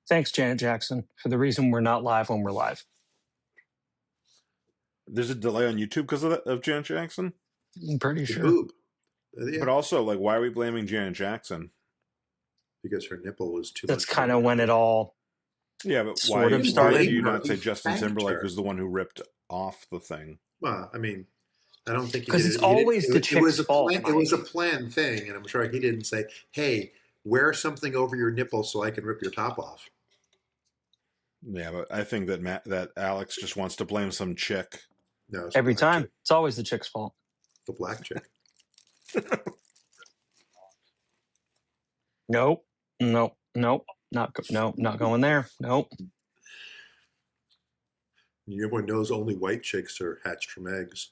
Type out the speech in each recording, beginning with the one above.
Thanks, Janet Jackson, for the reason we're not live when we're live. There's a delay on YouTube because of Janet Jackson? I'm pretty sure. Boob. Yeah. But also, like, why are we blaming Janet Jackson? Because her nipple was too That's much. kind of when it all Yeah, but sort why of started. do you not say He Justin thanked Timberlake her. was the one who ripped off the thing? Well, I mean, I don't think he Because did it's it. He didn't- always the chick's fault, It was a Mike. planned thing, and I'm sure he didn't say, "Hey, wear something over your nipple so I can rip your top off." Yeah, but I think that Alex just wants to blame some chick. No, it's the Every black time. chick. It's always the chick's fault. The black chick. Nope. Not going there. Nope. Everyone knows only white chicks are hatched from eggs.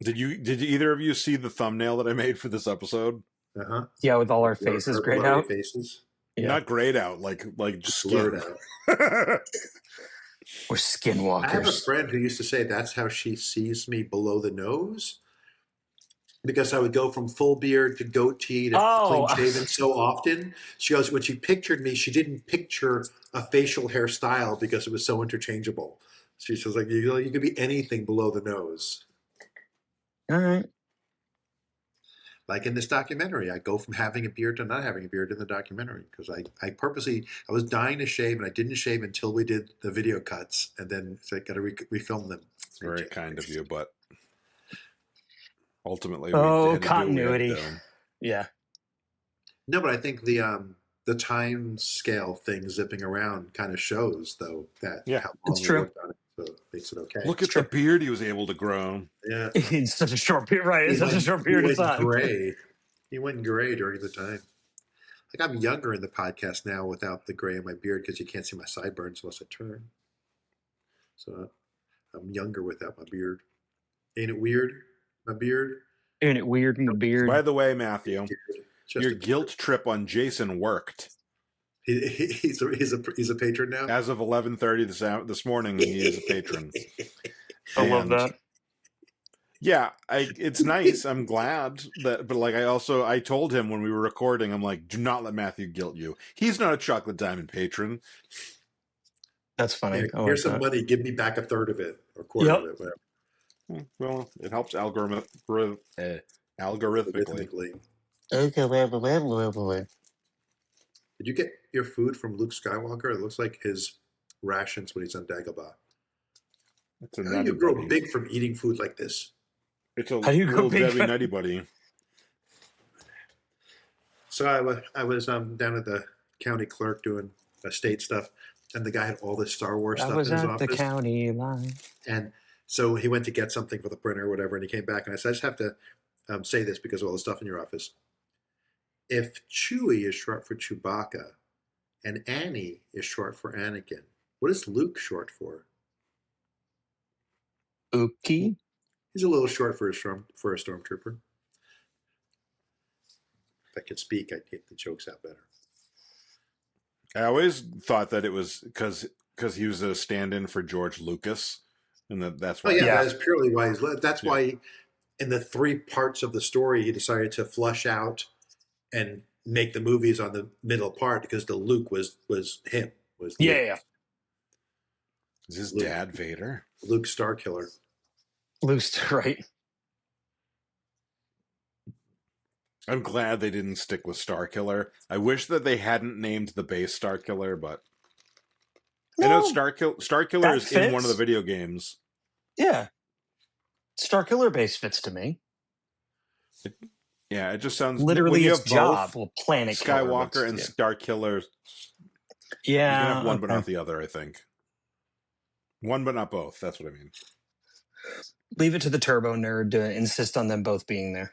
Did either of you see the thumbnail that I made for this episode? Uh-huh. Yeah, with all our faces grayed blurry out. faces. Yeah. Not grayed out, like just Blurred skin. out. We're skinwalkers. I have a friend who used to say that's how she sees me below the nose. Because I would go from full beard to goatee to clean shaven so often. She goes, when she pictured me, she didn't picture a facial hairstyle because it was so interchangeable. She says, like, you could be anything below the nose. All right. Like in this documentary, I go from having a beard to not having a beard in the documentary because I purposely, I was dying to shave and I didn't shave until we did the video cuts and then I got to refilm them. It's very kind of you, but ultimately, continuity. Yeah. No, but I think the time scale thing zipping around kind of shows, though, that how long it's true. On it, so it makes it okay. Look at the beard he was able to grow. Yeah, in such a short period, right? In such a short period of time. Gray. He went gray during the time. Like I'm younger in the podcast now without the gray in my beard because you can't see my sideburns unless I turn. So I'm younger without my beard. Ain't it weird? My beard. Ain't it weird in the beard? By the way, Matthew, your guilt trip on Jason worked. He's a patron now. As of 11:30 this morning, he is a patron. I love that. Yeah, it's nice. I'm glad that, but like I told him when we were recording, I'm like, do not let Matthew guilt you. He's not a Chocolate Diamond patron. That's funny. Here's some money. Give me back a third of it or quarter of it. Whatever. Well, it helps algorithmically. Did you get your food from Luke Skywalker? It looks like his rations when he's on Dagobah. How do you grow big from eating food like this? It's a little Debbie Nutty Buddy. So I was down at the county clerk doing estate stuff, and the guy had all this Star Wars stuff in his office. I was at the county line. And so he went to get something for the printer or whatever, and he came back, and I said, I just have to say this because of all the stuff in your office. If Chewie is short for Chewbacca and Annie is short for Anakin, what is Luke short for? Ookie? He's a little short for a stormtrooper. If I could speak, I'd get the jokes out better. I always thought that it was because he was a stand-in for George Lucas, and that's why. Oh yeah, that's purely why that's why in the 3 parts of the story he decided to flush out and make the movies on the middle part because the Luke was him. Yeah. Is his dad Vader? Luke Starkiller. Luke's right. I'm glad they didn't stick with Starkiller. I wish that they hadn't named the base Starkiller, but I know Starkiller is in one of the video games. Yeah. Starkiller base fits to me. It just sounds literally its job. Well, Planet Skywalker and Starkiller. Yeah, you can have one but not the other. I think one but not both. That's what I mean. Leave it to the turbo nerd to insist on them both being there.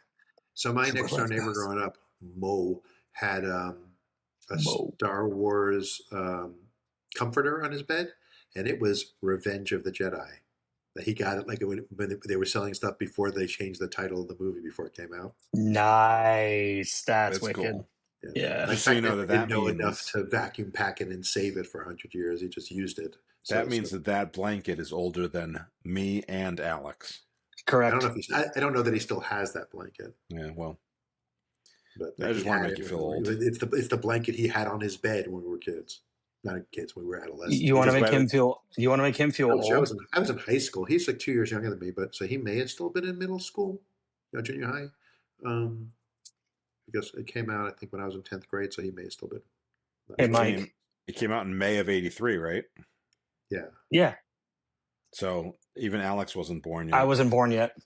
So my next door neighbor growing up, Mo, had a Star Wars comforter on his bed, and it was Revenge of the Jedi. He got it like when they were selling stuff before they changed the title of the movie before it came out. Nice. That's wicked. Cool. Yeah. Just so you know that didn't know enough to vacuum pack it and save it for 100 years. He just used it. So that means that blanket is older than me and Alex. Correct. I don't know that he still has that blanket. Yeah, well. But I just want to make you feel old. It's the blanket he had on his bed when we were kids. Not kids, when we were adolescents. You want to make him feel. You want to make him feel old. I was in high school. He's like 2 years younger than me, but so he may have still been in middle school, junior high. Because it came out, I think, when I was in 10th grade, so he may have still been. Hey, Mike. It came out in May of '83, right? Yeah. Yeah. So even Alex wasn't born yet. I wasn't born yet.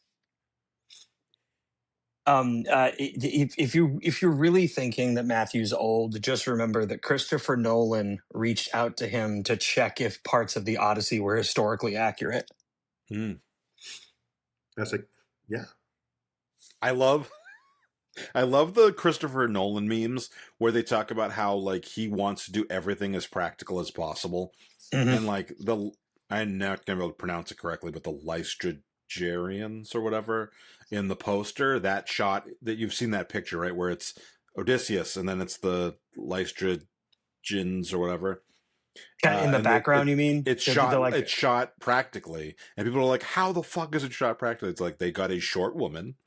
If you're really thinking that Matthew's old, just remember that Christopher Nolan reached out to him to check if parts of the Odyssey were historically accurate. That's like, yeah. I love the Christopher Nolan memes where they talk about how like he wants to do everything as practical as possible, and like I'm not gonna be able to pronounce it correctly, but the Lystrigerians or whatever in the poster, that shot that you've seen that picture, right, where it's Odysseus and then it's the Lystrigins or whatever. In the background, you mean? It's shot practically, and people are like, "How the fuck is it shot practically?" It's like they got a short woman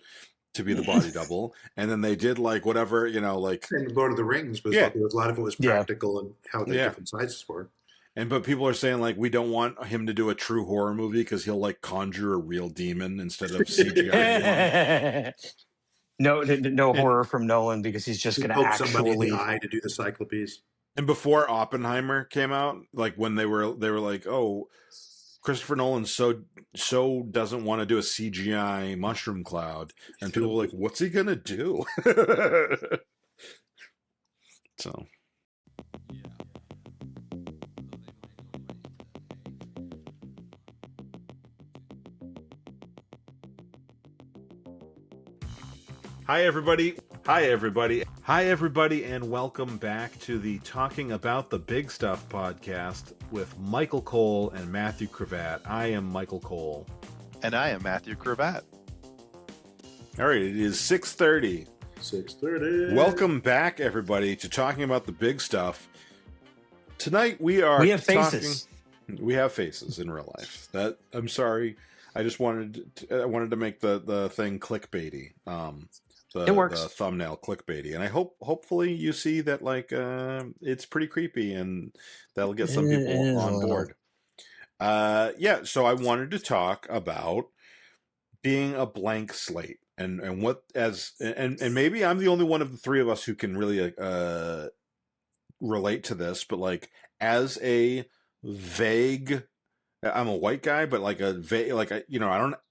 to be the body double, and then they did like whatever, like and Lord of the Rings was a lot of it was practical and how the different sizes were. But people are saying like we don't want him to do a true horror movie because he'll like conjure a real demon instead of CGI. No horror from Nolan because he's just going to actually somebody in the eye to do the Cyclopes. And before Oppenheimer came out, like when they were like, oh, Christopher Nolan so doesn't want to do a CGI mushroom cloud, and people were like, what's he gonna do? So. Hi, everybody, and welcome back to the Talking About the Big Stuff podcast with Michael Cole and Matthew Cravat. I am Michael Cole. And I am Matthew Cravat. All right, it is 6:30. 6:30. Welcome back, everybody, to Talking About the Big Stuff. Tonight we have faces. We have faces in real life. I'm sorry. I just wanted to make the thing clickbaity. It works. The thumbnail clickbaity, and I hopefully you see that like it's pretty creepy, and that'll get some people on board. So I wanted to talk about being a blank slate, and maybe I'm the only one of the three of us who can really relate to this, but like as a vague. I'm a white guy, but like I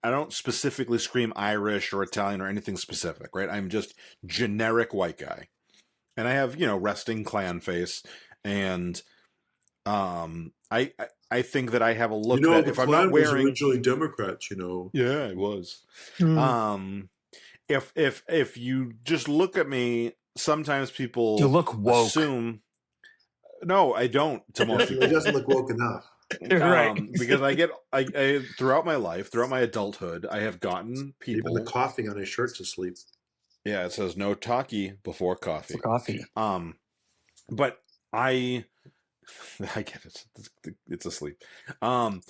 don't specifically scream Irish or Italian or anything specific, right? I'm just generic white guy, and I have resting clan face, and I think that I have a look that if I'm not wearing, was originally Democrats, yeah, it was. If you just look at me, sometimes people look woke. Assume. No, I don't. To most people, it doesn't look woke enough. Right. Because I throughout my life, throughout my adulthood, I have gotten people. Even the coughing on his shirt's asleep. Yeah, it says no talkie before coffee. For coffee. But I get it. It's asleep. I've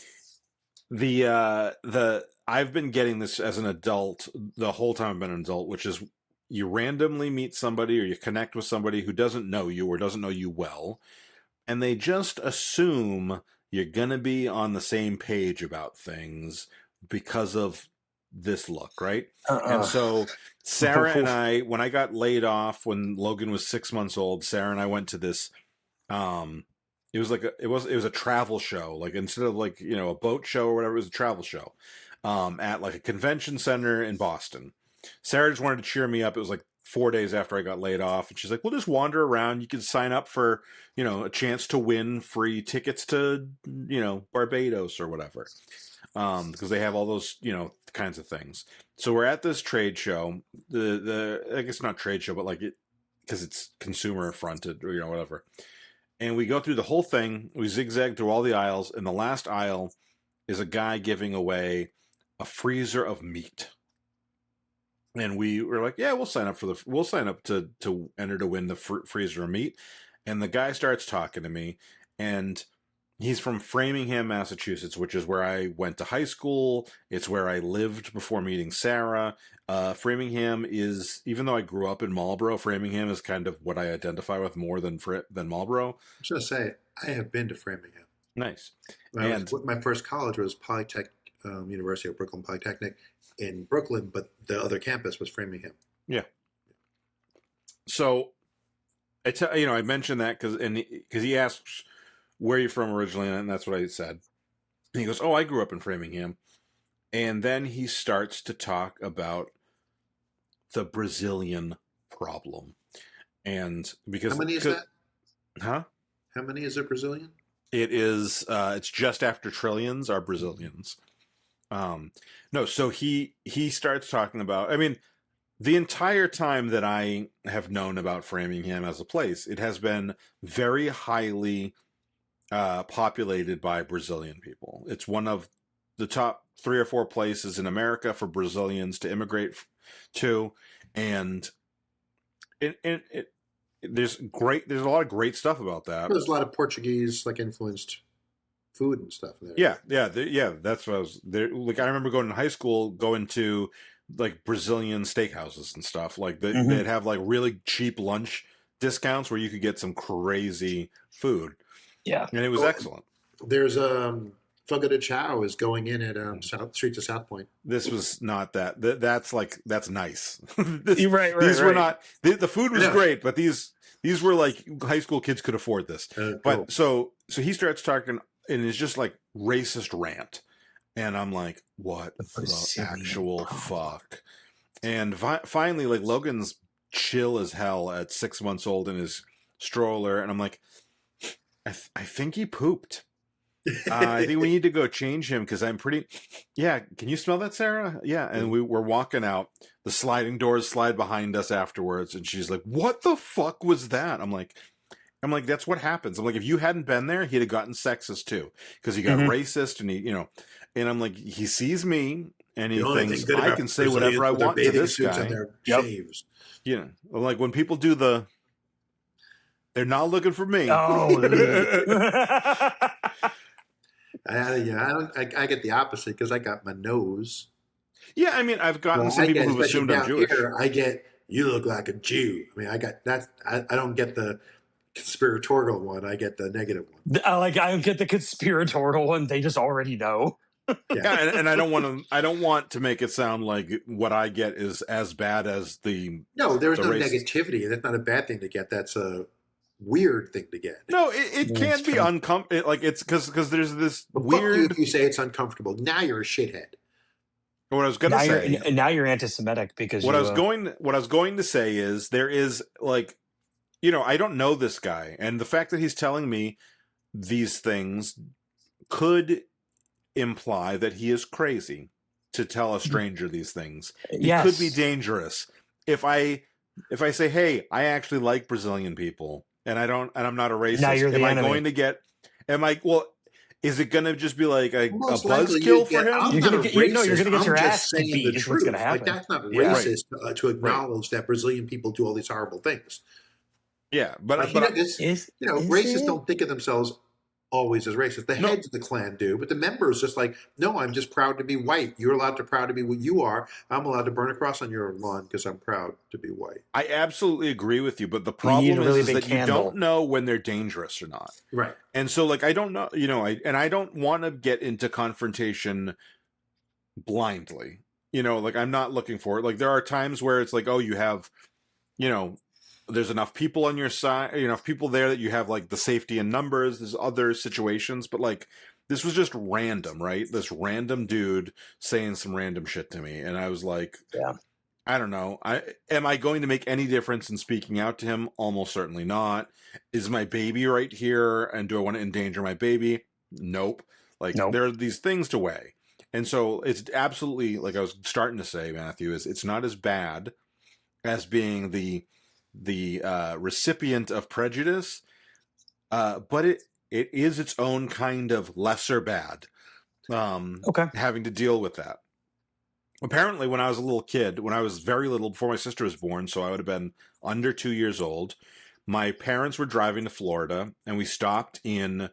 been getting this as an adult the whole time I've been an adult, which is you randomly meet somebody or you connect with somebody who doesn't know you or doesn't know you well, and they just assume you're going to be on the same page about things because of this look, right? And so Sarah and I, when I got laid off, when Logan was 6 months old, Sarah and I went to this, it was a travel show. Like instead of like, a boat show or whatever, it was a travel show at like a convention center in Boston. Sarah just wanted to cheer me up. It was like 4 days after I got laid off, and she's like, we'll just wander around. You can sign up for, a chance to win free tickets to, Barbados or whatever. Because they have all those, kinds of things. So we're at this trade show, I guess not trade show, but like because it's consumer fronted or, whatever. And we go through the whole thing. We zigzag through all the aisles. And the last aisle is a guy giving away a freezer of meat. And we were like, yeah, we'll sign up to enter to win the freezer of meat. And the guy starts talking to me, and He's from Framingham, Massachusetts, which is where I went to high school. It's where I lived before meeting Sarah. Framingham is, even though I grew up in Marlborough, Framingham is kind of what I identify with more than Marlborough. I was going to say, I have been to Framingham. Nice. My first college was Polytech, University of Brooklyn Polytechnic in Brooklyn, but the other campus was Framingham. Yeah. So, I mentioned that because he asks where you're from originally, and that's what I said. And he goes, "Oh, I grew up in Framingham," and then he starts to talk about the Brazilian problem, and because how many is that? Huh? How many is a Brazilian? It is. It's just after trillions are Brazilians. No, so he starts talking about. I mean, the entire time that I have known about Framingham as a place, it has been very highly populated by Brazilian people. It's one of the top 3 or 4 places in America for Brazilians to immigrate to, and there's a lot of great stuff about that. There's a lot of Portuguese influenced food and stuff in there. Yeah. That's what I was there. Like, I remember going to high school, going to Brazilian steakhouses and stuff. Like they'd have really cheap lunch discounts where you could get some crazy food. Yeah, and it was excellent. There's Fogo de Chao is going in at Streets of South Point. This was not that. That's nice. Right. These were not. The food was great, but these were high school kids could afford this. Cool. But so he starts talking, and it's just racist rant, and I'm like, what the actual fuck? And finally, Logan's chill as hell at 6 months old in his stroller, and I'm like, I think he pooped. I think we need to go change him because I'm pretty. Yeah, can you smell that, Sarah? Yeah, and we're walking out. The sliding doors slide behind us afterwards, and she's like, "What the fuck was that?" I'm like, that's what happens. I'm like, if you hadn't been there, he'd have gotten sexist too because he got racist, and and I'm like, he sees me and he thinks I can say whatever I want to this guy. Shaves. Like when people do they're not looking for me. Oh. I get the opposite because I got my nose. Yeah, I mean, I've gotten some people who've assumed I'm Jewish. I get, you look like a Jew. I mean, I got that. I don't get the conspiratorial one. I get the negative one. I don't get the conspiratorial one. They just already know. Yeah, and I don't want to make it sound like what I get is as bad as the. No, there's no negativity. That's not a bad thing to get. That's a weird thing to get. No, it can be uncomfortable. It's because there's this weird. You say it's uncomfortable. Now you're a shithead. What I was going to say. Now you're anti-Semitic because what I was going to say is there is I don't know this guy, and the fact that he's telling me these things could imply that he is crazy to tell a stranger these things. He could be dangerous. If I say, "Hey, I actually like Brazilian people." And I'm not a racist. Now you're the enemy. Going to get? Is it going to just be like a buzzkill for him? You're going to get your ass beat. Is what's going to happen. That's not racist to acknowledge that Brazilian people do all these horrible things. Yeah, but racists don't think of themselves always as racist. The heads of the clan do, but the members just no, I'm just proud to be white. You're allowed to proud to be what you are. I'm allowed to burn a cross on your lawn because I'm proud to be white. I absolutely agree with you, but the problem is that you don't know when they're dangerous or not. Right. And so I don't know, I don't want to get into confrontation blindly. I'm not looking for it. There are times where it's oh, you have, there's enough people on your side, enough people there that you have the safety in numbers. There's other situations, but this was just random, right? This random dude saying some random shit to me. And I was like, yeah, I don't know. Am I going to make any difference in speaking out to him? Almost certainly not. Is my baby right here? And do I want to endanger my baby? Nope. Nope. There are these things to weigh. And so it's absolutely, I was starting to say, Matthew, it's not as bad as being the recipient of prejudice, but it is its own kind of lesser bad. Having to deal with that. Apparently, when I was a little kid, when I was very little, before my sister was born, so I would have been under 2 years old, my parents were driving to Florida, and we stopped in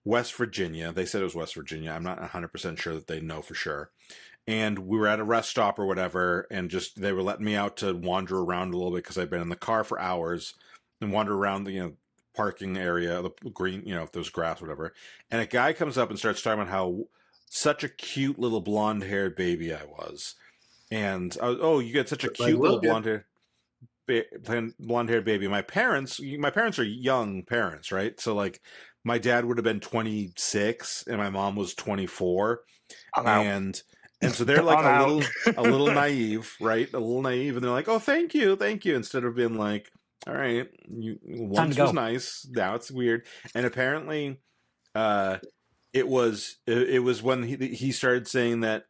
West Virginia. They said it was West Virginia. I'm not 100% sure that they know for sure. And we were at a rest stop or whatever, and just they were letting me out to wander around a little bit because I'd been in the car for hours and wander around the parking area, the green, if there's grass, whatever. And a guy comes up and starts talking about how such a cute little blonde-haired baby I was, and you get such a cute little blonde-haired baby. My parents are young parents, right? So like, my dad would have been 26 and my mom was 24, and so they're like a little naive, right? A little naive, and they're like, "Oh, thank you," instead of being like, "All right, once was nice, now it's weird." And apparently, it was when he started saying that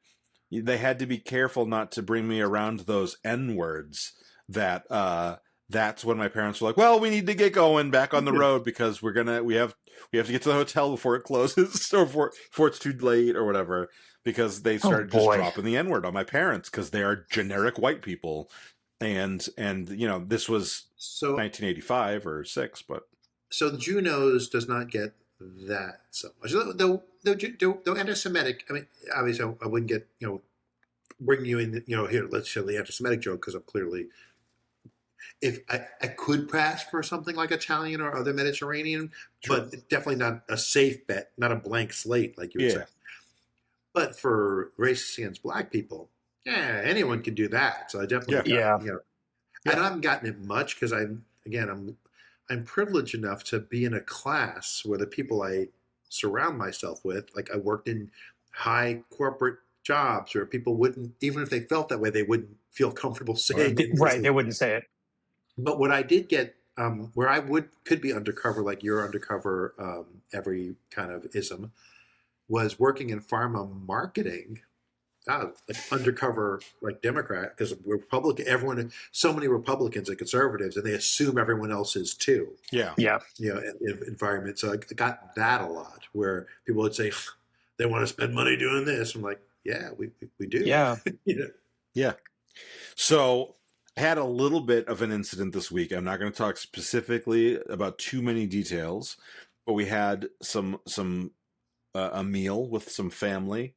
they had to be careful not to bring me around those N words. That's when my parents were like, "Well, we need to get going back on the road because we have to get to the hotel before it closes or before it's too late or whatever." Because they started just dropping the N-word on my parents because they are generic white people, and this was 1985 or 6, but so the Junos does not get that so much. Though anti-Semitic. I mean, obviously, I wouldn't get bring you in. Here, let's show the anti-Semitic joke because I'm clearly. If I could pass for something like Italian or other Mediterranean, sure. But definitely not a safe bet, not a blank slate like you would say. But for racists against black people, anyone can do that. So I definitely and I haven't gotten it much because I'm privileged enough to be in a class where the people I surround myself with, like I worked in high corporate jobs where people wouldn't, even if they felt that way, they wouldn't feel comfortable saying it. Right, they wouldn't say it. But what I did get, where I could be undercover, like you're undercover, every kind of ism, was working in pharma marketing, like undercover, like Democrat, because so many Republicans and conservatives, and they assume everyone else is too. Yeah. Environment. So I got that a lot, where people would say they want to spend money doing this. I'm like, yeah, we do. Yeah. Yeah. So I had a little bit of an incident this week. I'm not going to talk specifically about too many details, but we had a meal with some family,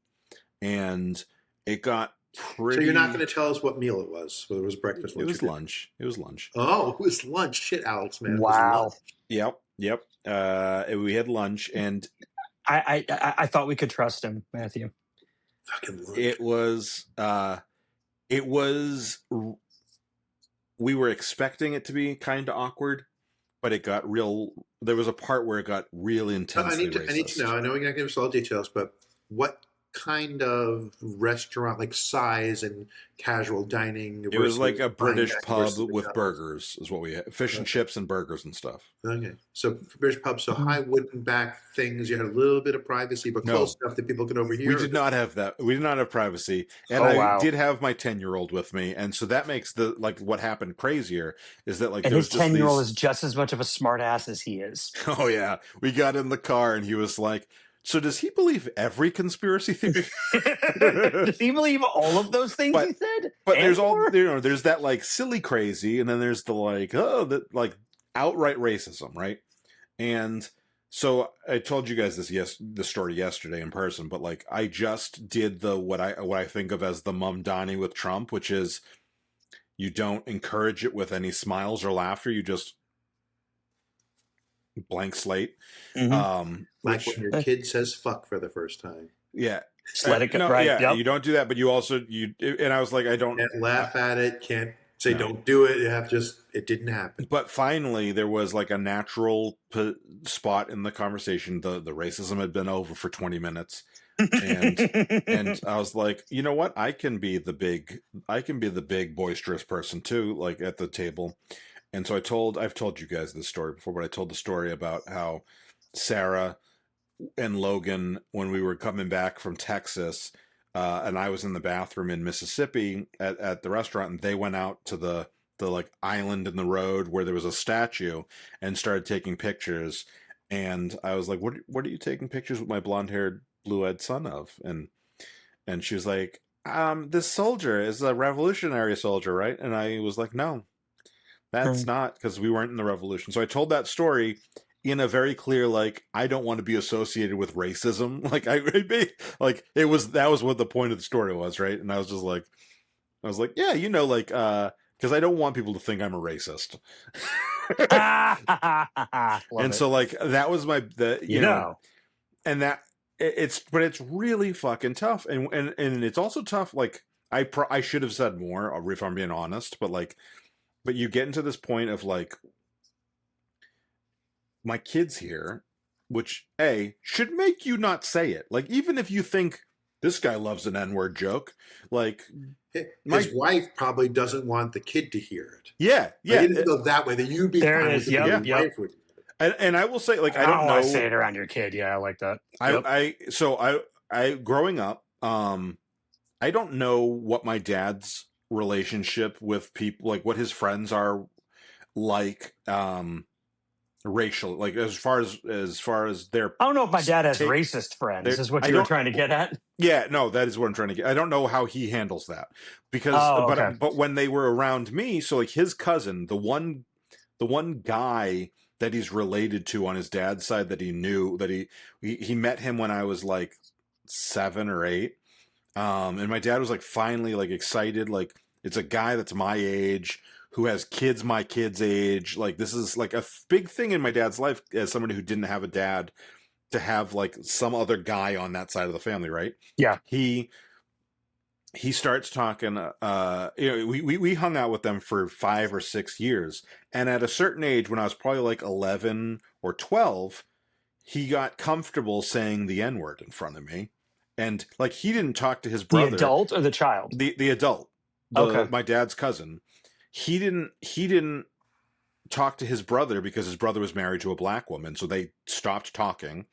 and it got pretty. So you're not going to tell us what meal it was? Whether it was breakfast, lunch, it was lunch. It was lunch. Oh, it was lunch. Shit, Alex, man. Wow. Yep. We had lunch, and I thought we could trust him, Matthew. Fucking lunch. It was. We were expecting it to be kind of awkward, but it got real. There was a part where it got really intensely racist. I need to know. I know we're not going to give us all details, but what kind of restaurant, like size and casual dining? It was like a British pub with burgers, is what we had. Fish and chips and burgers and stuff. Okay, so British pub, so high wooden back things. You had a little bit of privacy, but close enough that people could overhear. We did not have that. We did not have privacy, and I did have my 10-year-old with me, and so that makes what happened crazier is that and his 10-year-old is just as much of a smart ass as he is. Oh yeah, we got in the car, and he was like, "So does he believe every conspiracy theory? Does he believe all of those things he said?" But there's there's that like silly crazy, and then there's the outright racism, right? And so I told you guys the story yesterday in person, but like I just did what I think of as the Mum Donnie with Trump, which is you don't encourage it with any smiles or laughter, you just blank slate. Mm-hmm. Like when your kid says fuck for the first time. Yeah. Just let it go. Right. Yeah, you don't do that, but you also and I was like, I don't can't laugh at it, can't say don't do it. You have it didn't happen. But finally there was like a natural spot in the conversation. The racism had been over for 20 minutes. And I was like, you know what? I can be the big boisterous person too, like at the table. And so I've told you guys this story before, but I told the story about how Sarah and Logan, when we were coming back from Texas, and I was in the bathroom in Mississippi at the restaurant, and they went out to the like island in the road where there was a statue and started taking pictures. And I was like, what are you taking pictures with my blonde-haired, blue-eyed son of? And she was like, this soldier is a revolutionary soldier, right? And I was like, no, that's not, because we weren't in the revolution. So I told that story in a very clear, like, I don't want to be associated with racism. Like, that was what the point of the story was, right? And I was like, yeah, like, because I don't want people to think I'm a racist. Love And it. so, like, that was and but it's really fucking tough. And it's also tough. Like, I should have said more, if I'm being honest, but you get into this point of like, my kid's here, which should make you not say it. Like, even if you think this guy loves an N-word joke, like, his wife probably doesn't want the kid to hear it. Yeah. It didn't go that way. That you'd be there fine it with is. Yep. wife would. And I will say, like, I don't know. Say it around your kid. Yeah, I like that. I growing up, I don't know what my dad's relationship with people, like what his friends are like, racial, like as far as their. I don't know if my dad has racist friends. Is what you were trying to get at? Yeah, no, that is what I'm trying to get. I don't know how he handles that because, but when they were around me, so like his cousin, the one guy that he's related to on his dad's side that he knew, that he met him when I was like 7 or 8. And my dad was like finally like excited, like it's a guy that's my age who has kids my kid's age. Like, this is like a big thing in my dad's life as somebody who didn't have a dad, to have like some other guy on that side of the family, right? Yeah. He starts talking, we hung out with them for 5 or 6 years. And at a certain age, when I was probably like 11 or 12, he got comfortable saying the N-word in front of me. And like, he didn't talk to his brother. The adult or the child? The adult. Okay. My dad's cousin. He didn't talk to his brother because his brother was married to a black woman, so they stopped talking.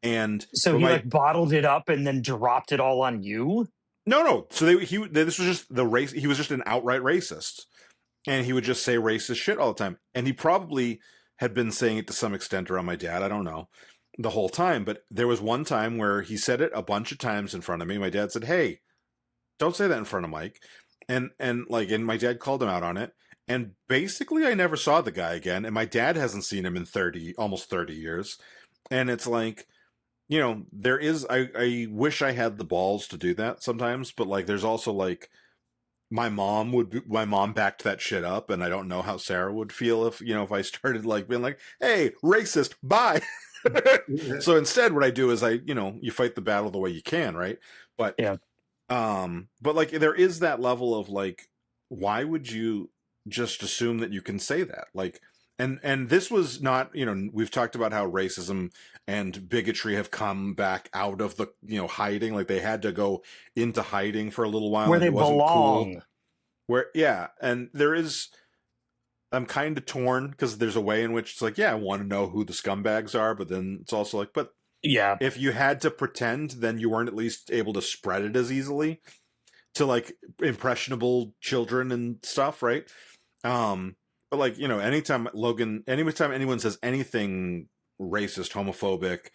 And so he like bottled it up and then dropped it all on you? No. So this was just the race. He was just an outright racist, and he would just say racist shit all the time. And he probably had been saying it to some extent around my dad. I don't know, the whole time. But there was one time where he said it a bunch of times in front of me. My dad said, "Hey, don't say that in front of Mike." And my dad called him out on it. And basically, I never saw the guy again. And my dad hasn't seen him in almost 30 years. And it's like, there is, I wish I had the balls to do that sometimes, but like, there's also like, my mom backed that shit up. And I don't know how Sarah would feel if I started like being like, hey, racist, bye. So instead, what I do is you fight the battle the way you can. Right. But, yeah. But like, there is that level of like, why would you just assume that you can say that? Like, and this was not, we've talked about how racism and bigotry have come back out of the, hiding, like they had to go into hiding for a little while. Where they belong. Cool. And there is, I'm kind of torn because there's a way in which it's like, yeah, I want to know who the scumbags are, but then it's also like, but yeah, if you had to pretend, then you weren't at least able to spread it as easily to like impressionable children and stuff, right? But like, anytime anyone says anything racist, homophobic,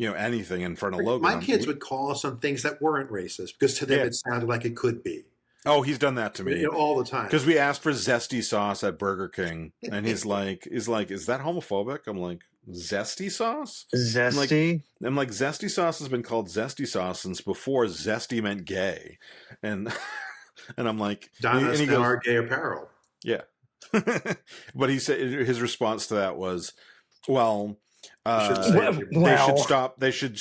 anything in front of Logan, my kids would call us on things that weren't racist because to them it sounded like it could be. Oh, he's done that to me all the time. Because we asked for zesty sauce at Burger King, and he's like, "Is that homophobic?" I'm like, "Zesty sauce? Zesty?" I'm like, zesty sauce has been called zesty sauce since before zesty meant gay, and and I'm like, Donna's now our gay apparel. Yeah, but he said his response to that was, "Well, they should stop. They should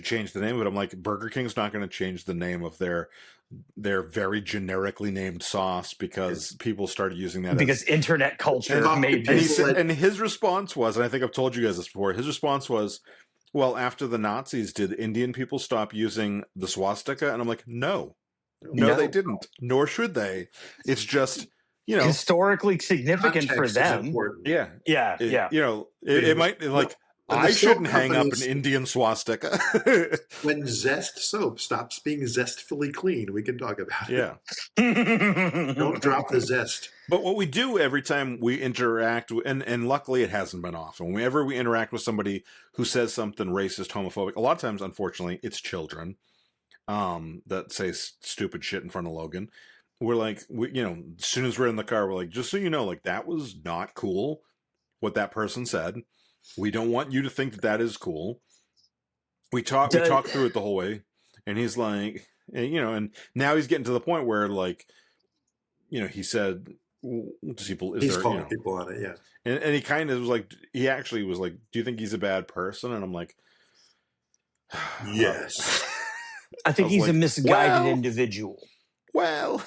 change the name of it." I'm like, Burger King's not going to change the name of their very generically named sauce because people started using that because internet culture made this. And his response was, and I think I've told you guys this before, his response was, well, after the Nazis, did Indian people stop using the swastika? And I'm like, no, they didn't, nor should they. It's just, historically significant for them. Yeah. It might, like, I shouldn't hang up an Indian swastika. When Zest soap stops being zestfully clean, we can talk about it. Yeah. Don't drop the zest. But what we do every time we interact, and luckily it hasn't been often, whenever we interact with somebody who says something racist, homophobic, a lot of times, unfortunately, it's children that say stupid shit in front of Logan. We're like, as soon as we're in the car, we're like, just so you know, like, that was not cool. what that person said. We don't want you to think that that is cool. We talked through it the whole way, and he's like, and now he's getting to the point where, like, he said, he's calling people on it, yeah. And he kind of was like, he actually was like, do you think he's a bad person? And I'm like, yes. I think he's a misguided individual. Well,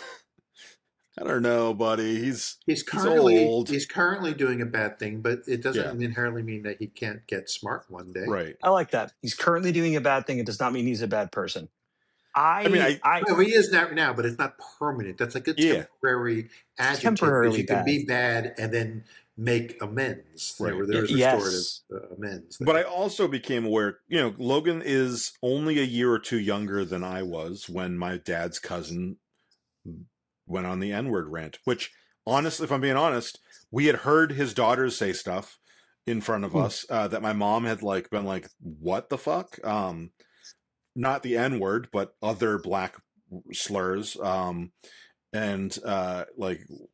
I don't know, buddy. He's currently old. He's currently doing a bad thing, but it doesn't inherently mean that he can't get smart one day. Right. I like that. He's currently doing a bad thing. It does not mean he's a bad person. Well, he is now, but it's not permanent. That's like a temporary adjective. Temporarily you can be bad and then make amends. Right. There's restorative amends. But I also became aware, Logan is only a year or two younger than I was when my dad's cousin went on the N-word rant, which, honestly, if I'm being honest, we had heard his daughters say stuff in front of us that my mom had been like, what the fuck? Not the N-word, but other black slurs. And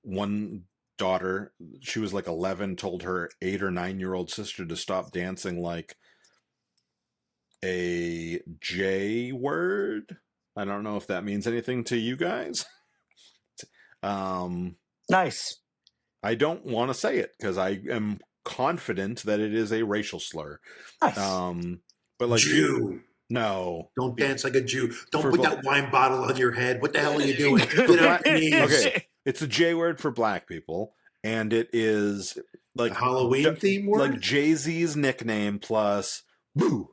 one daughter, she was like 11, told her 8 or 9-year-old sister to stop dancing like a J word. I don't know if that means anything to you guys. Nice. I don't want to say it because I am confident that it is a racial slur. Nice. But like Jew. No. Don't dance like a Jew. Don't put that wine bottle on your head. What the hell are you doing? Get up, please. Okay. It's a J word for black people, and it is like a Halloween theme word? Like Jay-Z's nickname plus boo.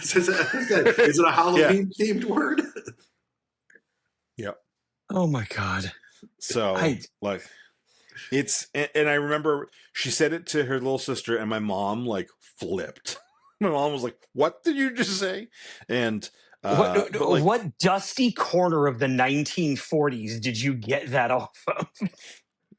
Is it a Halloween themed word? Yep. Oh my God. So it's, and I remember she said it to her little sister, and my mom flipped. My mom was like, "What did you just say?" And what dusty corner of the 1940s did you get that off of?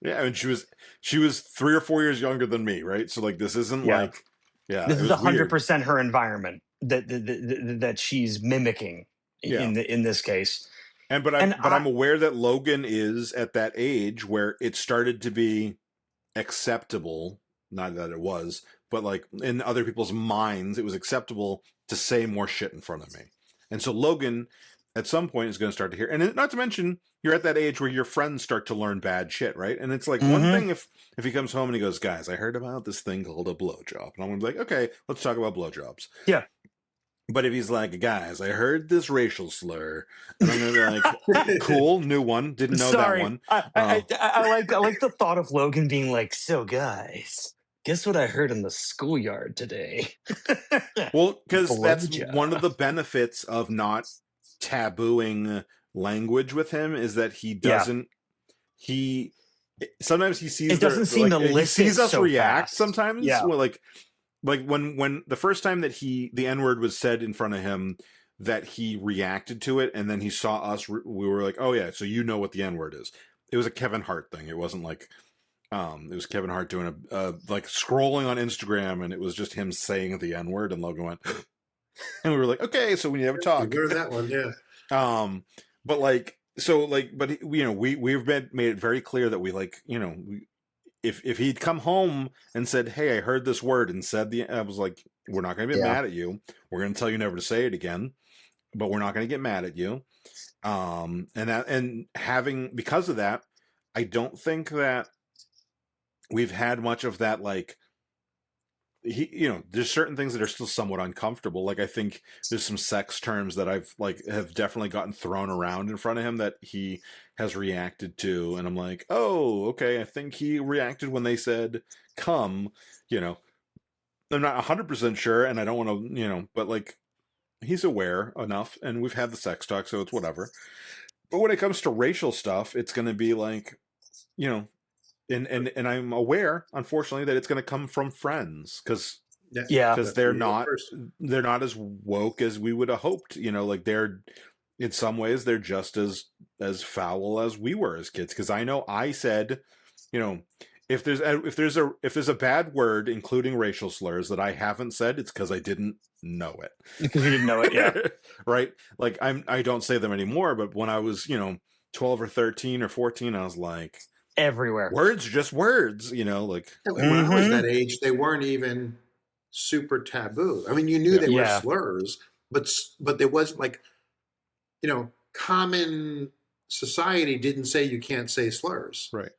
Yeah, I mean, she was 3 or 4 years younger than me, right? So this isn't this is 100% her environment that she's mimicking in this case. But I'm aware that Logan is at that age where it started to be acceptable. Not that it was, but in other people's minds, it was acceptable to say more shit in front of me. And so Logan, at some point, is going to start to hear. And not to mention, you're at that age where your friends start to learn bad shit, right? And it's one thing if he comes home and he goes, "Guys, I heard about this thing called a blowjob," and I'm going to be like, "Okay, let's talk about blowjobs." Yeah. But if he's like, "Guys, I heard this racial slur," and I'm gonna be like, "Cool, new one, didn't know that one." I like the thought of Logan being like, "So guys, guess what I heard in the schoolyard today?" Well, because that's one of the benefits of not tabooing language with him is that he doesn't. He sometimes he sees it doesn't seem illicit. He sees us so react fast. sometimes. Yeah. Like when the first time that the N-word was said in front of him, that he reacted to it, and then he saw us, we were like, "Oh yeah, so you know what the N-word is." It was a Kevin Hart thing. It wasn't it was Kevin Hart doing scrolling on Instagram, and it was just him saying the N-word, and Logan went, and we were like, "Okay, so we need to have a talk." Where's that one? Yeah. But we've made it very clear that if he'd come home and said, "Hey, I heard this word," and said I was like, "We're not going to get mad at you. We're going to tell you never to say it again, but we're not going to get mad at you." Because of that, I don't think that we've had much of that. There's certain things that are still somewhat uncomfortable. I think there's some sex terms that I've have definitely gotten thrown around in front of him that he has reacted to, and I'm like, "Oh, okay." I think he reacted when they said "come." I'm not 100% sure, and I don't want to, but he's aware enough, and we've had the sex talk, so it's whatever. But when it comes to racial stuff, it's going to be and I'm aware, unfortunately, that it's going to come from friends because they're not as woke as we would have hoped. They're in some ways they're just as foul as we were as kids. Because I know I said, if there's a bad word, including racial slurs, that I haven't said, it's because I didn't know it. Because you didn't know it, yeah. Right? I don't say them anymore. But when I was 12 or 13 or 14, I was like, everywhere. Words, just words, like. When I was that age, they weren't even super taboo. I mean, you knew they were slurs, but there wasn't like, common society didn't say you can't say slurs. Right.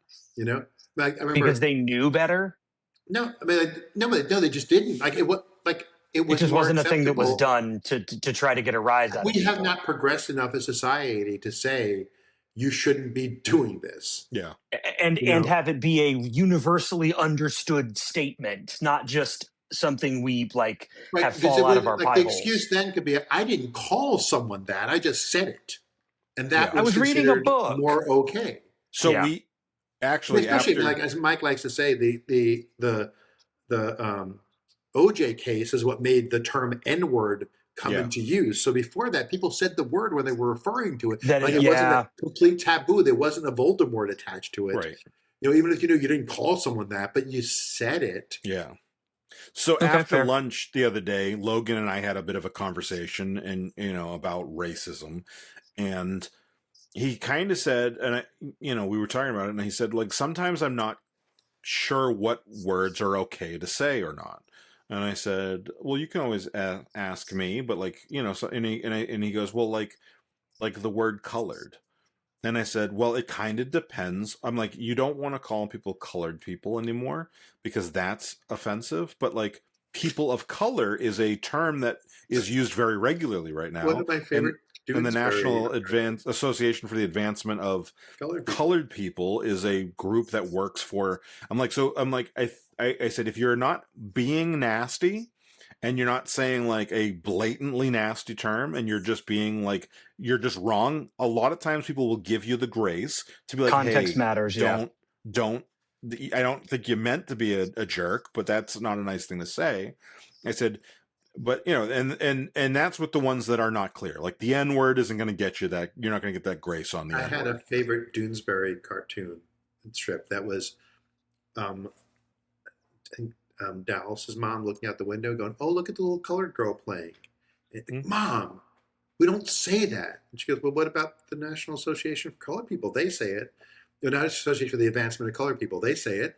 Like I remember because they knew better. No, I mean, no, they just didn't. Like it was it just wasn't a thing that was done to try to get a rise out of people. We have not progressed enough as society to say you shouldn't be doing this. Yeah. And have it be a universally understood statement, not just something we have fall out of our pie the holes. excuse then could be, I didn't call someone that, I just said it. And that I was reading a book. More okay. So we actually, especially like as Mike likes to say, the OJ case is what made the term N-word come into use. So before that, people said the word when they were referring to it. It wasn't a complete taboo. There wasn't a Voldemort attached to it. Right. Even if you didn't call someone that, but you said it. Yeah. So after lunch the other day, Logan and I had a bit of a conversation and about racism, and he kind of said, and we were talking about it, and he said, sometimes I'm not sure what words are okay to say or not. And I said, well, you can always ask me, but so, and he goes, well, like the word colored. And I said, well, it kind of depends. I'm like, you don't want to call people colored people anymore because that's offensive. But people of color is a term that is used very regularly right now. One of my favorite and the National Association for the Advancement of Colored People is a group that works for. I said, if you're not being nasty and you're not saying a blatantly nasty term and you're just being you're just wrong, a lot of times people will give you the grace to be context hey, matters. Don't. I don't think you meant to be a jerk, but that's not a nice thing to say. I said, but and that's with the ones that are not clear. The N word isn't going to get you that. You're not going to get that grace on the N word. I had a favorite Doonesbury cartoon strip that was, Dallas's mom looking out the window, going, "Oh, look at the little colored girl playing." Mom, we don't say that. And she goes, "Well, what about the National Association for Colored People? They say it. The National Association for the Advancement of Colored People. They say it."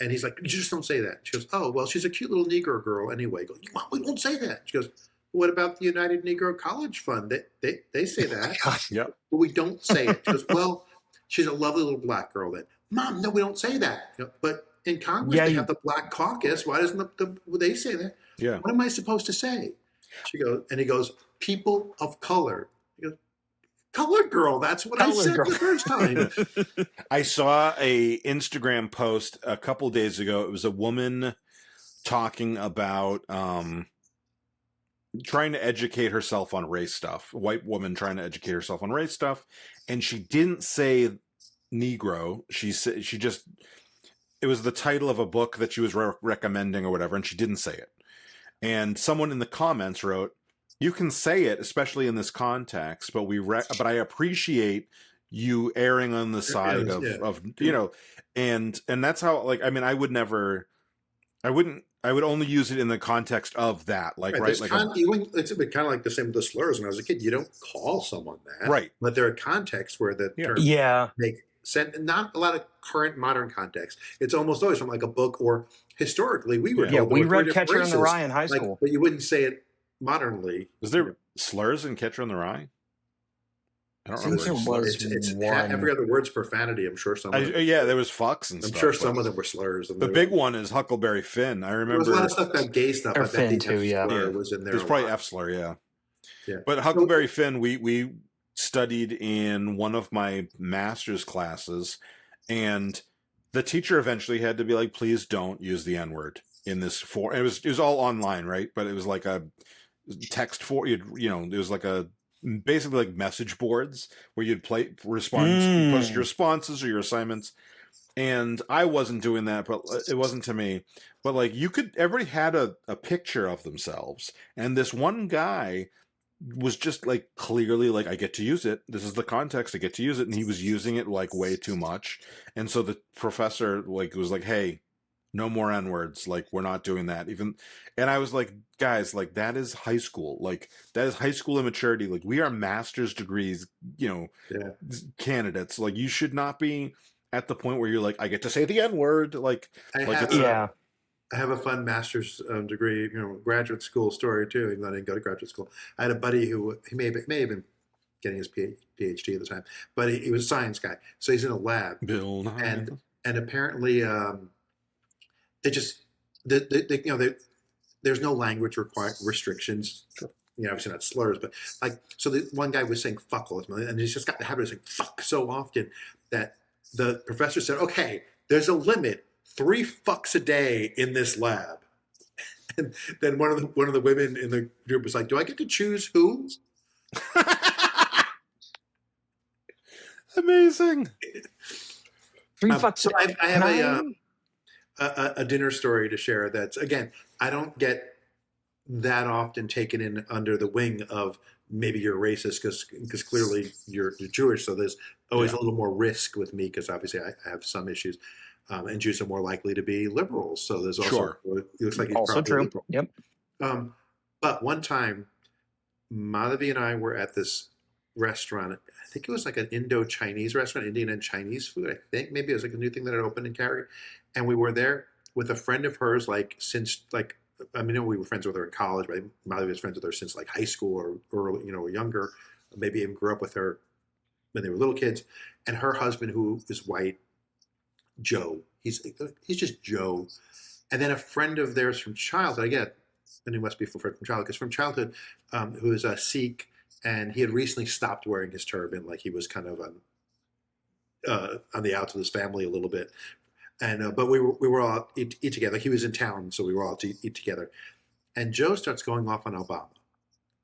And he's like, "You just don't say that." She goes, "Oh, well, she's a cute little Negro girl anyway." He goes, "Mom, we don't say that." She goes, "What about the United Negro College Fund? They say that." Yep. But we don't say it. She goes, "Well, she's a lovely little black girl then." "Mom, no, we don't say that." But in Congress, they have the Black Caucus. Why doesn't they say that? Yeah. What am I supposed to say? He goes, "People of color." He goes, "Colored girl, that's what I said the first time." I saw a Instagram post a couple days ago. It was a woman talking about trying to educate herself on race stuff. A white woman trying to educate herself on race stuff, and she didn't say Negro. She just, it was the title of a book that she was recommending or whatever, and she didn't say it. And someone in the comments wrote, "You can say it, especially in this context, but but I appreciate you erring on the side of and that's how I would only use it in the context of that, it's a bit kind of like the same with the slurs. When I was a kid, you don't call someone that, right? But there are contexts where the term make sense. Not a lot of current modern context. It's almost always from a book, or historically we were told we read Catcher in the Rye in high school, but you wouldn't say it modernly. Was there slurs in Catcher in the Rye? I don't remember. There was one. Every other word's profanity. I'm sure some. There was fucks and stuff. I'm sure some of them were slurs. The big one is Huckleberry Finn. I remember there was a lot of stuff, that gay stuff. Or Finn too. Was in there. There's probably F slur. Yeah. But Huckleberry Finn, we studied in one of my master's classes, and the teacher eventually had to be like, "Please don't use the N word in this form." It was all online, right? But it was like a text it was like a basically like message boards where you'd post your responses or your assignments. And I wasn't doing that, but it wasn't to me. But everybody had a picture of themselves, and this one guy was just clearly I get to use it. This is the context. I get to use it, and he was using it way too much. And so the professor was like, "Hey, no more N words. We're not doing that." And I was like, "Guys, that is high school. That is high school immaturity. We are master's degrees, candidates. You should not be at the point where you're like, I get to say the N-word. Like it's Yeah. I have a fun master's degree, graduate school story too. Even though I didn't go to graduate school, I had a buddy who he may have been getting his PhD at the time, but he was a science guy. So he's in a lab, Bill Nye. and apparently they just there's no language restrictions. Obviously not slurs, but like, so the one guy was saying fuck all the time, and he's just got the habit of saying fuck so often that the professor said, okay, there's a limit, 3 fucks a day in this lab. And then one of the women in the group was like, do I get to choose who? Amazing. 3 fucks. So I have a dinner story to share that's, again, I don't get that often taken in under the wing of maybe you're racist because clearly you're Jewish, so there's always a little more risk with me because obviously I have some issues, and Jews are more likely to be liberals, so there's also it looks like he's also probably true. liberal. Yep. But one time, Madhavi and I were at this restaurant. I think it was like an Indo-Chinese restaurant, Indian and Chinese food. I think maybe it was like a new thing that had opened in Cary, and we were there with a friend of hers, we were friends with her in college, but Molly was friends with her since like high school or early, or younger. Maybe even grew up with her when they were little kids. And her husband, who is white, Joe, he's just Joe. And then a friend of theirs from childhood, and he must be from childhood, because from childhood, who is a Sikh, and he had recently stopped wearing his turban, like he was kind of on the outs of his family a little bit. And but we were all eat together. He was in town, so we were all to eat together. And Joe starts going off on Obama,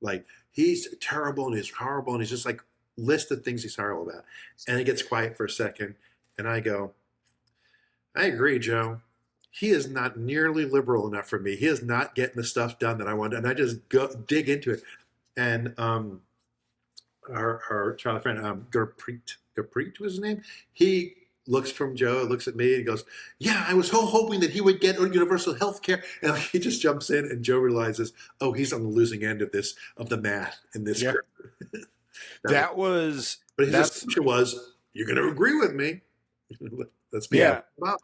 like he's terrible and he's horrible, and he's just like list of things he's horrible about. And it gets quiet for a second, and I go, I agree, Joe. He is not nearly liberal enough for me. He is not getting the stuff done that I want, and I just dig into it. And our child friend Gurpreet was his name. He looks from Joe, looks at me, and goes, yeah, I was hoping that he would get universal health care. And he just jumps in, and Joe realizes, oh, he's on the losing end of the math in this group. That was... But his assumption was, you're going to agree with me. Let's be Obama.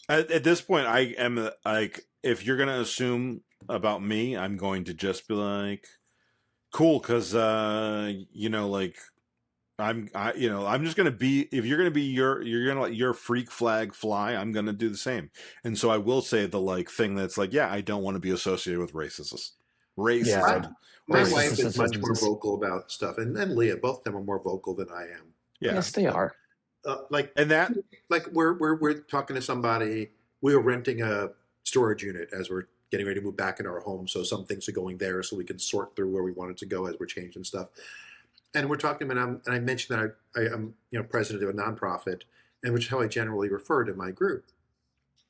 At this point, I am like, if you're going to assume about me, I'm going to just be like, cool, because, I'm just gonna be, if you're gonna be you're gonna let your freak flag fly, I'm gonna do the same. And so I will say the thing that's like, I don't want to be associated with racism. My wife is much more vocal about stuff, and Leah, both of them are more vocal than I am. Yeah. Yes, they are. We're talking to somebody. We were renting a storage unit as we're getting ready to move back into our home, so some things are going there, so we can sort through where we wanted to go as we're changing stuff. And we're talking to him, and I mentioned that I'm president of a nonprofit, and which is how I generally refer to my group.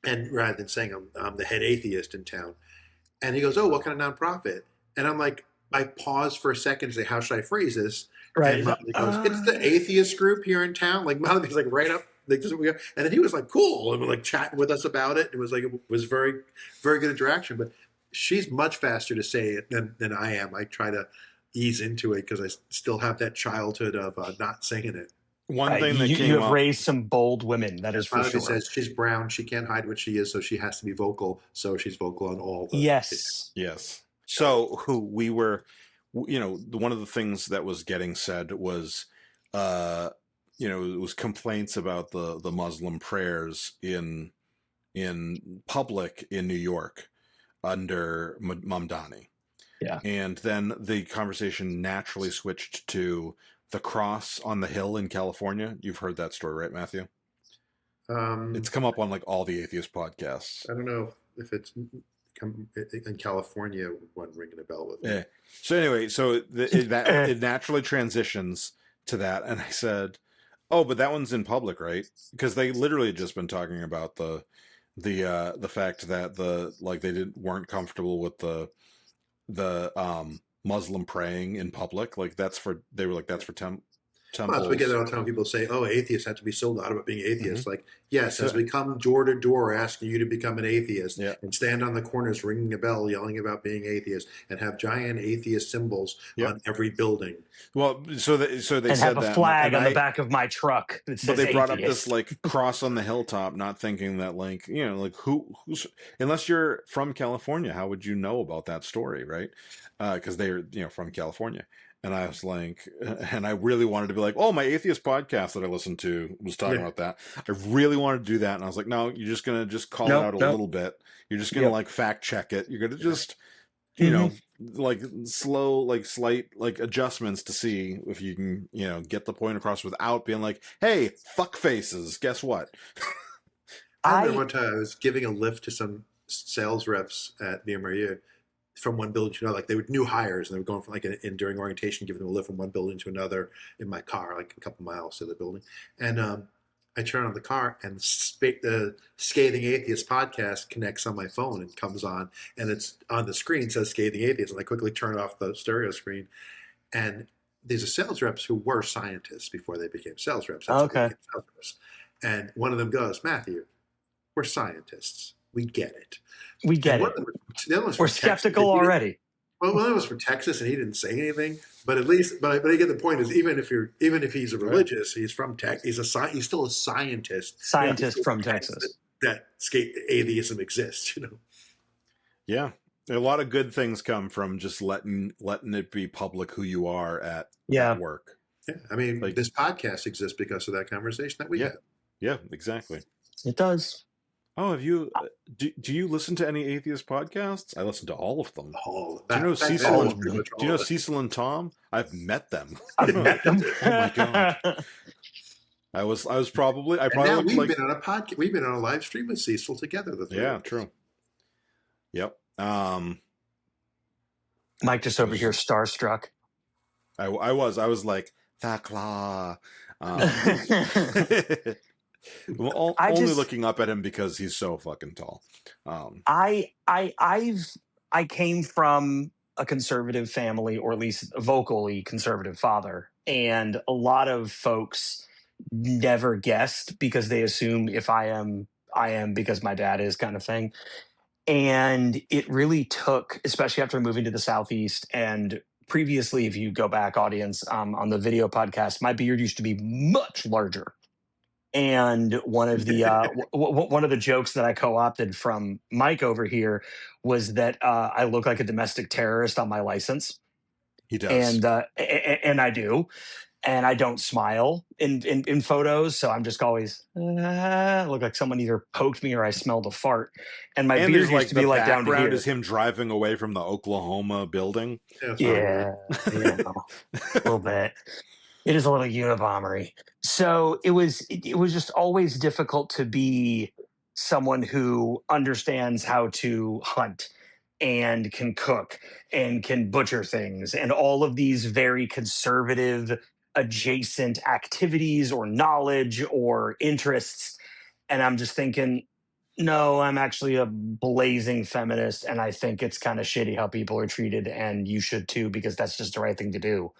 And rather than saying I'm the head atheist in town, and he goes, "Oh, what kind of nonprofit?" And I'm like, I pause for a second to say, "How should I phrase this?" Right. And Molly goes, "It's the atheist group here in town." Like Molly's like right up, like this is what we got. And then he was like, "Cool," and like chatting with us about it. It was very, very good interaction. But she's much faster to say it than I am. I try to ease into it because I still have that childhood of not saying it. One thing that you have raised some bold women, that is for sure. Says she's brown, she can't hide what she is, so she has to be vocal. So she's vocal on all the yes. So we were, one of the things that was getting said was, it was complaints about the Muslim prayers in public in New York under Mamdani. Yeah. And then the conversation naturally switched to the cross on the hill in California. You've heard that story, right, Matthew? It's come up on like all the atheist podcasts. I don't know if it's in California, one ringing a bell with me. Yeah. So anyway, it naturally transitions to that. And I said, oh, but that one's in public, right? Because they literally had just been talking about the fact that they weren't comfortable with the Muslim praying in public. Like that's for temples. Well, we get it all the time. People say, "Oh, atheists have to be so loud about being atheists." Mm-hmm. Like, yes, as we come door to door asking you to become an atheist, yeah. and stand on the corners ringing a bell, yelling about being atheist, and have giant atheist symbols on every building. Well, so they said have a that, flag on the back of my truck that says but they brought up atheist. this like cross on the hilltop, not thinking that like like who's unless you're from California, how would you know about that story, right? Because they're from California. And I was like, and I really wanted to be like, oh, my atheist podcast that I listened to was talking about that. I really wanted to do that. And I was like, no, you're just going to just call it out a little bit. You're just going to like fact check it. You're going to just, like slow, like slight, like adjustments to see if you can, get the point across without being like, hey, fuck faces. Guess what? I remember one time I was giving a lift to some sales reps at Via Maria from one building to another. Like, they were new hires, and they were going from during orientation, giving them a lift from one building to another in my car, like a couple miles to the building. And I turn on the car, and the Scathing Atheist podcast connects on my phone and comes on, and it's on the screen, says Scathing Atheist, and I quickly turn off the stereo screen. And these are sales reps who were scientists before they became sales reps. That's how they became sales reps. And one of them goes, "Matthew, we're scientists. We get it. We get it. We're skeptical already." Well, one was from Texas, and he didn't say anything. But at least, but I get the point is, even if he's a religious, he's from Texas. He's still a scientist. Scientist from Texas. That atheism exists, Yeah, a lot of good things come from just letting it be public who you are at work. Yeah, I mean, this podcast exists because of that conversation that we had. Yeah, exactly. It does. Oh, have you? Do you listen to any atheist podcasts? I listen to all of them. Do you know Cecil and Tom? I've met them. I've met them. Oh my god! I probably we've been on a podcast. We've been on a live stream with Cecil together. True. Yep. Mike just over here starstruck. I was like, the claw. Well, only looking up at him because he's so fucking tall. I came from a conservative family, or at least a vocally conservative father, and a lot of folks never guessed because they assume if I am because my dad is, kind of thing. And it really took, especially after moving to the Southeast, and previously, if you go back, audience, on the video podcast, my beard used to be much larger. And one of the jokes that I co-opted from Mike over here was that I look like a domestic terrorist on my license. He does, and I do, and I don't smile in photos, so I'm just always look like someone either poked me or I smelled a fart. And my beard used to be like down to here. Is him driving away from the Oklahoma building. Yeah, a little bit. It is a little Unabombery. So it was just always difficult to be someone who understands how to hunt and can cook and can butcher things and all of these very conservative adjacent activities or knowledge or interests. And I'm just thinking, no, I'm actually a blazing feminist, and I think it's kind of shitty how people are treated, and you should too, because that's just the right thing to do.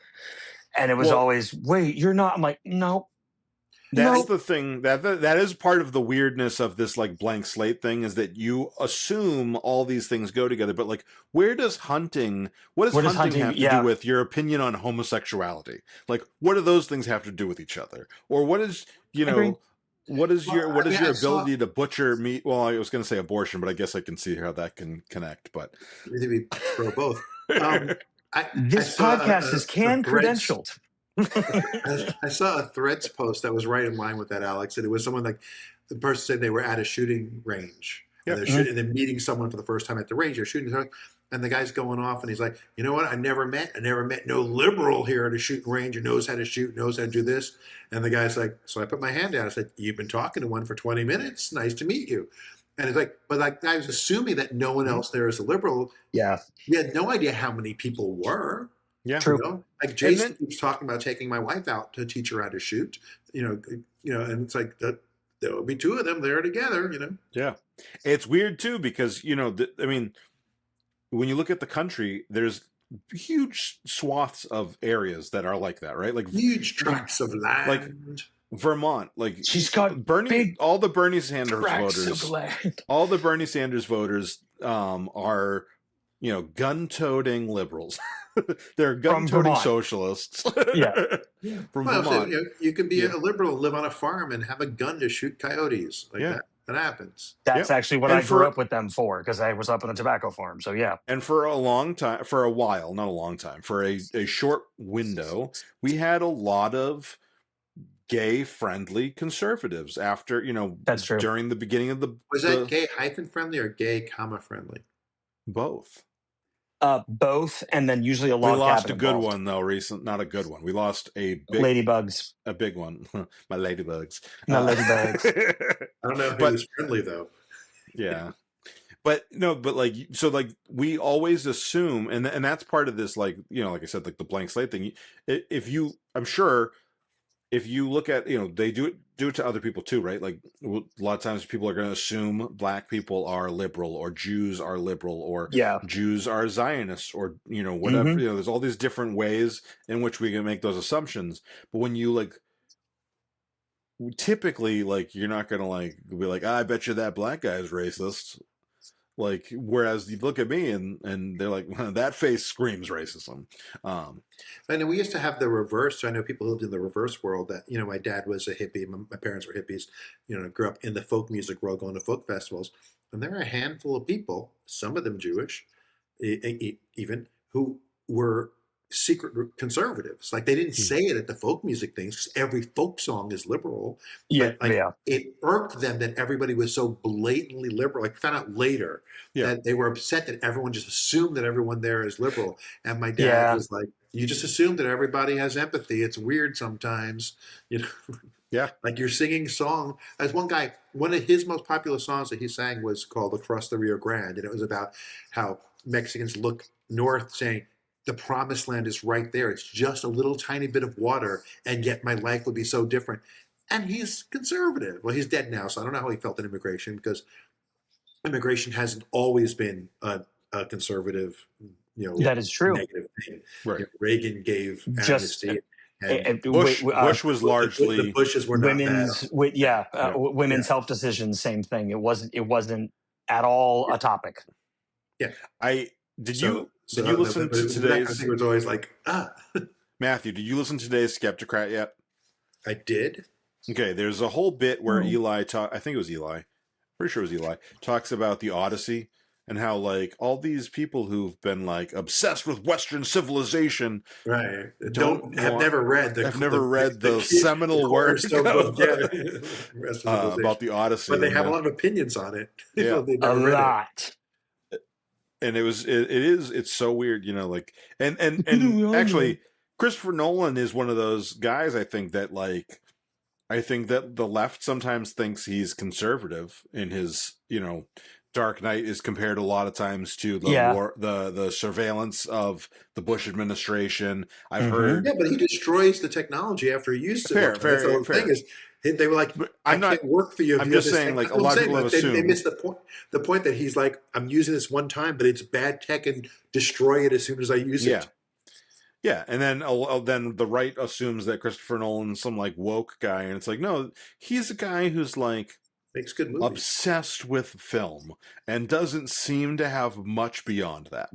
And it was always, wait, you're not. I'm like, no. That's the thing. That is part of the weirdness of this like blank slate thing, is that you assume all these things go together. But like, what does hunting have to do with your opinion on homosexuality? Like, what do those things have to do with each other? Or what is, what is your ability to butcher meat? Well, I was going to say abortion, but I guess I can see how that can connect. But we throw both. This podcast is credentialed. I saw a Threads post that was right in line with that, Alex, and it was someone like the person said they were at a shooting range. Yep. And they're meeting someone for the first time at the range. They're shooting, and the guy's going off, and he's like, you know what? I never met no liberal here at a shooting range who knows how to shoot, knows how to do this. And the guy's like, so I put my hand down. I said, you've been talking to one for 20 minutes. Nice to meet you. And it's like, but like I was assuming that no one else there is a liberal. Yeah. We had no idea how many people were. Yeah. True. Like Jason keeps talking about taking my wife out to teach her how to shoot. And it's like that. There will be two of them there together. Yeah, it's weird too because when you look at the country, there's huge swaths of areas that are like that, right? Like huge tracts of land. Like Vermont, like she's got Bernie, all the Bernie Sanders tracts voters, of land. all the Bernie Sanders voters are, gun-toting liberals. They're gun-toting socialists. Yeah. From Well, Vermont. so, you can be a liberal, live on a farm, and have a gun to shoot coyotes. That happens. That's actually what I grew up with them for, because I was up on a tobacco farm. So yeah. And for a long time, for a while, not a long time, for a short window, we had a lot of gay-friendly conservatives after, that's true. During the beginning of the... Was that gay -friendly or gay -friendly? Both. Both, and then usually a log cabin. We lost a good involved. one though. Not a good one. We lost a big ladybugs. A big one. My ladybugs. My ladybugs. I don't know if it was friendly though. Yeah, but no, but we always assume, and that's part of this, like I said, like the blank slate thing. I'm sure if you look at, they do it to other people too, right? Like a lot of times people are going to assume black people are liberal, or Jews are liberal, or Jews are Zionists, or, whatever, Mm-hmm. There's all these different ways in which we can make those assumptions. But when you typically, you're not going to be like, I bet you that black guy is racist. Whereas you look at me and they're like, that face screams racism. And we used to have the reverse. So I know people who lived in the reverse world. That my dad was a hippie, my parents were hippies. Grew up in the folk music world, going to folk festivals, and there were a handful of people, some of them Jewish, even, who were secret conservatives. Like, they didn't say it at the folk music things, because every folk song is liberal. It irked them that everybody was so blatantly liberal. I found out later that they were upset that everyone just assumed that everyone there is liberal. And my dad was like, you just assume that everybody has empathy. It's weird sometimes, Yeah. Like, you're singing song. As one guy, one of his most popular songs that he sang was called Across the Rio Grande. And it was about how Mexicans look north saying, the promised land is right there. It's just a little tiny bit of water, and yet my life would be so different. And he's conservative. Well, he's dead now, so I don't know how he felt in immigration, because immigration hasn't always been a conservative, that is true. Negative thing. Right. Reagan gave amnesty. And Bush was largely the Bushes were not women's health decisions. Same thing. It wasn't at all a topic. Yeah. Did you listen to today's? I think it was always like, Matthew, did you listen to today's Skeptocrat yet? I did. Okay, there's a whole bit where I think it was Eli, pretty sure it was Eli, talks about the Odyssey, and how all these people who've been obsessed with Western civilization, right, have never read the seminal work about the Odyssey, but they have a lot of opinions on it. Yeah, a lot. And it's so weird, and actually Christopher Nolan is one of those guys, I think that the left sometimes thinks he's conservative in his, Dark Knight is compared a lot of times to the war, the surveillance of the Bush administration. I've heard, but he destroys the technology after he uses it. Fair. The thing is, they were like, I can't work for you. I'm just saying, a lot of people have assumed. They missed the point. The point that he's like, I'm using this one time, but it's bad tech, and destroy it as soon as I use it. Yeah, and then the right assumes that Christopher Nolan's some woke guy, and it's like, no, he's a guy who's makes good movies, obsessed with film, and doesn't seem to have much beyond that.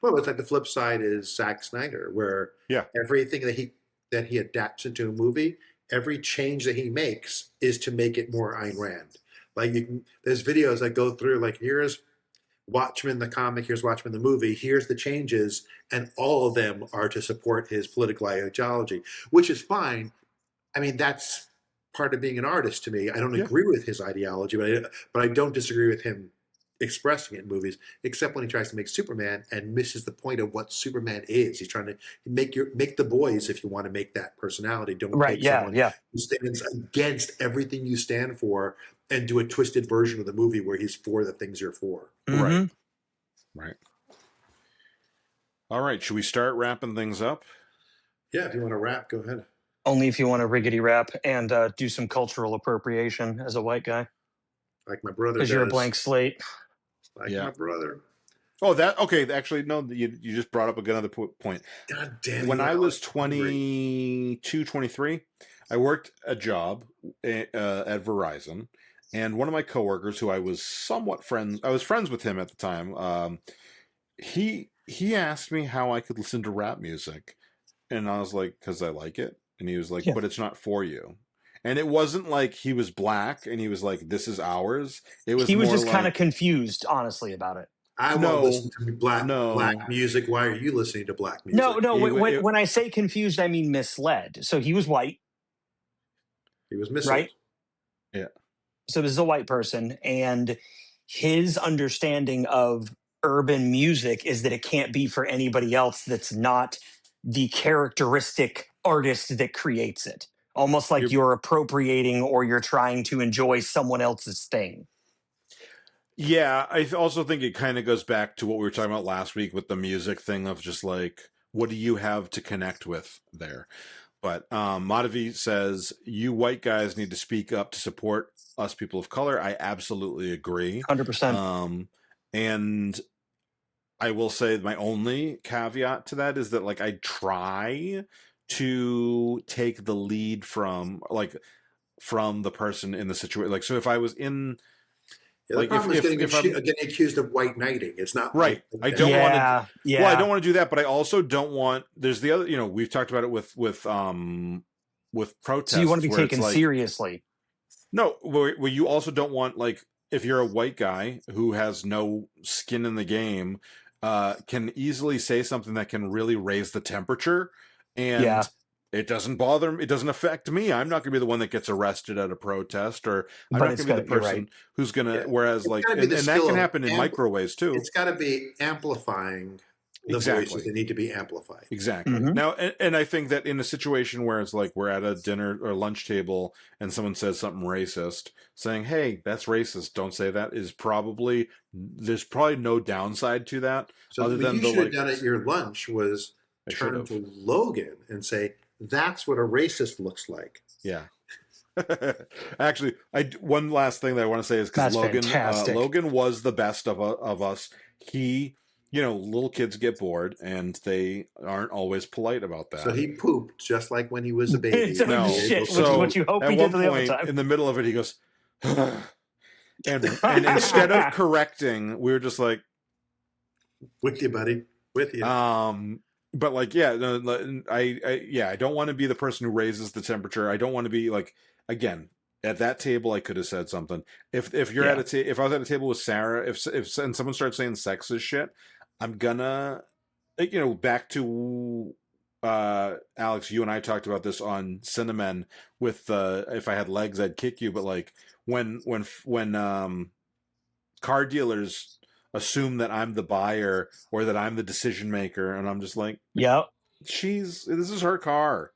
Well, it's like the flip side is Zack Snyder, where everything that he adapts into a movie, every change that he makes is to make it more Ayn Rand. There's videos that go through, here's Watchmen the comic, here's Watchmen the movie, here's the changes, and all of them are to support his political ideology, which is fine. I mean, that's part of being an artist to me. I don't agree with his ideology, but I don't disagree with him expressing it in movies, except when he tries to make Superman and misses the point of what Superman is. He's trying to make the boys, if you want to make that personality. Don't take someone who stands against everything you stand for and do a twisted version of the movie where he's for the things you're for. Mm-hmm. Right. All right. Should we start wrapping things up? Yeah, if you want to wrap, go ahead. Only if you want to riggedy rap and do some cultural appropriation as a white guy. Like my brother does. Because you're a blank slate. My brother. Oh, that okay. Actually, no. You just brought up another point. God damn When you! I I was hungry. 22, 23, I worked a job at Verizon, and one of my coworkers, who I was friends with him at the time. He asked me how I could listen to rap music, and I was like, because I like it, and he was like, Yeah. but it's not for you. And it wasn't like he was black and he was like, this is ours. It was He was more just kind of like, confused, honestly, about it. I want to no, listen to black no. music. Why are you listening to black No, music? no. It, When I say confused, I mean misled. So he was white, He was misled. right? yeah. So this is a white person, and his understanding of urban music is that it can't be for anybody else that's not the characteristic artist that creates it. Almost like you're appropriating or you're trying to enjoy someone else's thing. Yeah, I also think it kind of goes back to what we were talking about last week with the music thing of just like, what do you have to connect with there? But Madhavi says, you white guys need to speak up to support us people of color. I absolutely agree. 100%. And I will say my only caveat to that is that like I try to take the lead from the person in the situation. Like, so if I was in Yeah, the like problem is if I'm getting accused of white knighting. It's not right, like I that. don't want to. Yeah. Well, I don't want to do that, but I also don't want. There's the other. We've talked about it with protests. So you want to be where it's taken like, seriously. no, where you also don't want, like, if you're a white guy who has no skin in the game, can easily say something that can really raise the temperature, and Yeah. it doesn't bother me. It doesn't affect me. I'm not going to be the one that gets arrested at a protest, or I'm But not it's going to be the you're right. person who's going to. Yeah. Whereas, It's like, gotta be and the that skill can of happen in micro ways too. It's got to be amplifying the Exactly. voices that need to be amplified. Exactly. Mhm. Now, and I think that in a situation where it's like we're at a dinner or lunch table and someone says something racist, saying, "Hey, that's racist. Don't say that," is probably there's probably no downside to that. So other what than you the should like, have done at your lunch was I turn should've. to Logan and say, "That's what a racist looks like." Yeah. Actually, one last thing that I want to say is because That's fantastic. Logan was the best of us. He, little kids get bored and they aren't always polite about that. So he pooped just like when he was a baby. So No. shit, which is So what you hope at he one did the other point time. in the middle of it, he goes, and instead of correcting, we were just like, With you, buddy. With you. but like, yeah, no, I don't want to be the person who raises the temperature. I don't want to be like, again, at that table, I could have said something. If you're Yeah. if I was at a table with Sarah, and someone starts saying sexist shit, I'm gonna, back to Alex, you and I talked about this on Cinnamon with if I had legs, I'd kick you. But like when car dealers assume that I'm the buyer or that I'm the decision maker, and I'm just like, Yep. this is her car,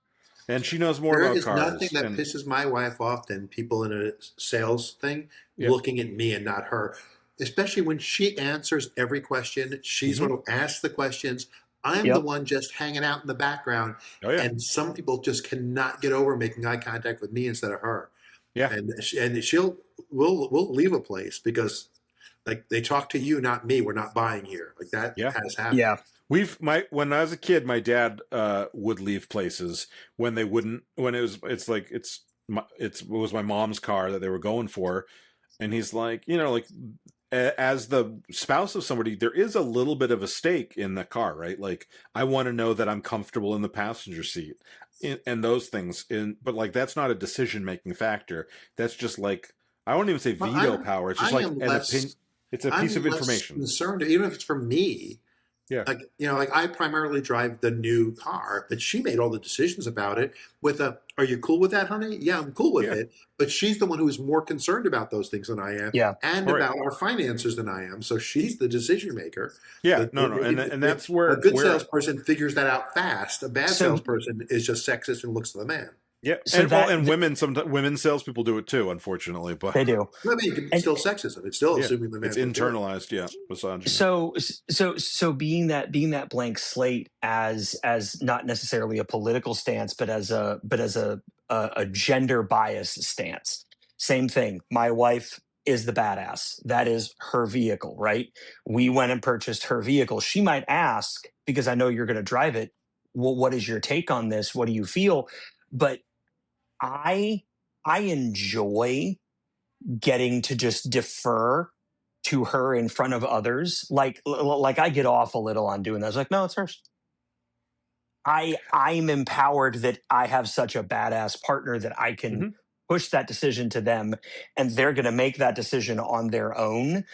and she knows more There about is cars. nothing that pisses my wife off than people in a sales thing looking at me and not her. Especially when she answers every question. She's the one who asks the questions. I'm the one just hanging out in the background. Oh, yeah. And some people just cannot get over making eye contact with me instead of her. Yeah. And we'll leave a place because like they talk to you, not me. We're not buying here. Like that has happened. Yeah. When I was a kid, my dad would leave places when it was my mom's car that they were going for, and he's like, as the spouse of somebody, there is a little bit of a stake in the car, right? Like, I want to know that I'm comfortable in the passenger seat, and those things. But like, that's not a decision making factor. That's just like, I won't even say veto power. It's just like an opinion. It's a piece of information. Concerned, even if it's for me. Yeah. Like I primarily drive the new car, but she made all the decisions about it are you cool with that, honey? Yeah, I'm cool with it. But she's the one who is more concerned about those things than I am. Yeah. And about our finances than I am. So she's the decision maker. Yeah. And that's where a good salesperson figures that out fast. A bad salesperson is just sexist and looks to the man. Yeah, so women salespeople do it too, unfortunately. But they do. I mean, it's still sexism. It's still assuming the man. It's internalized, misogyny. So being that blank slate as not necessarily a political stance, but as a gender bias stance. Same thing. My wife is the badass. That is her vehicle, right? We went and purchased her vehicle. She might ask, because I know you're going to drive it, well, what is your take on this? What do you feel? But I I enjoy getting to just defer to her in front of others. Like I get off a little on doing that. I was like, no, it's hers. I'm empowered that I have such a badass partner that I can push that decision to them, and they're going to make that decision on their own.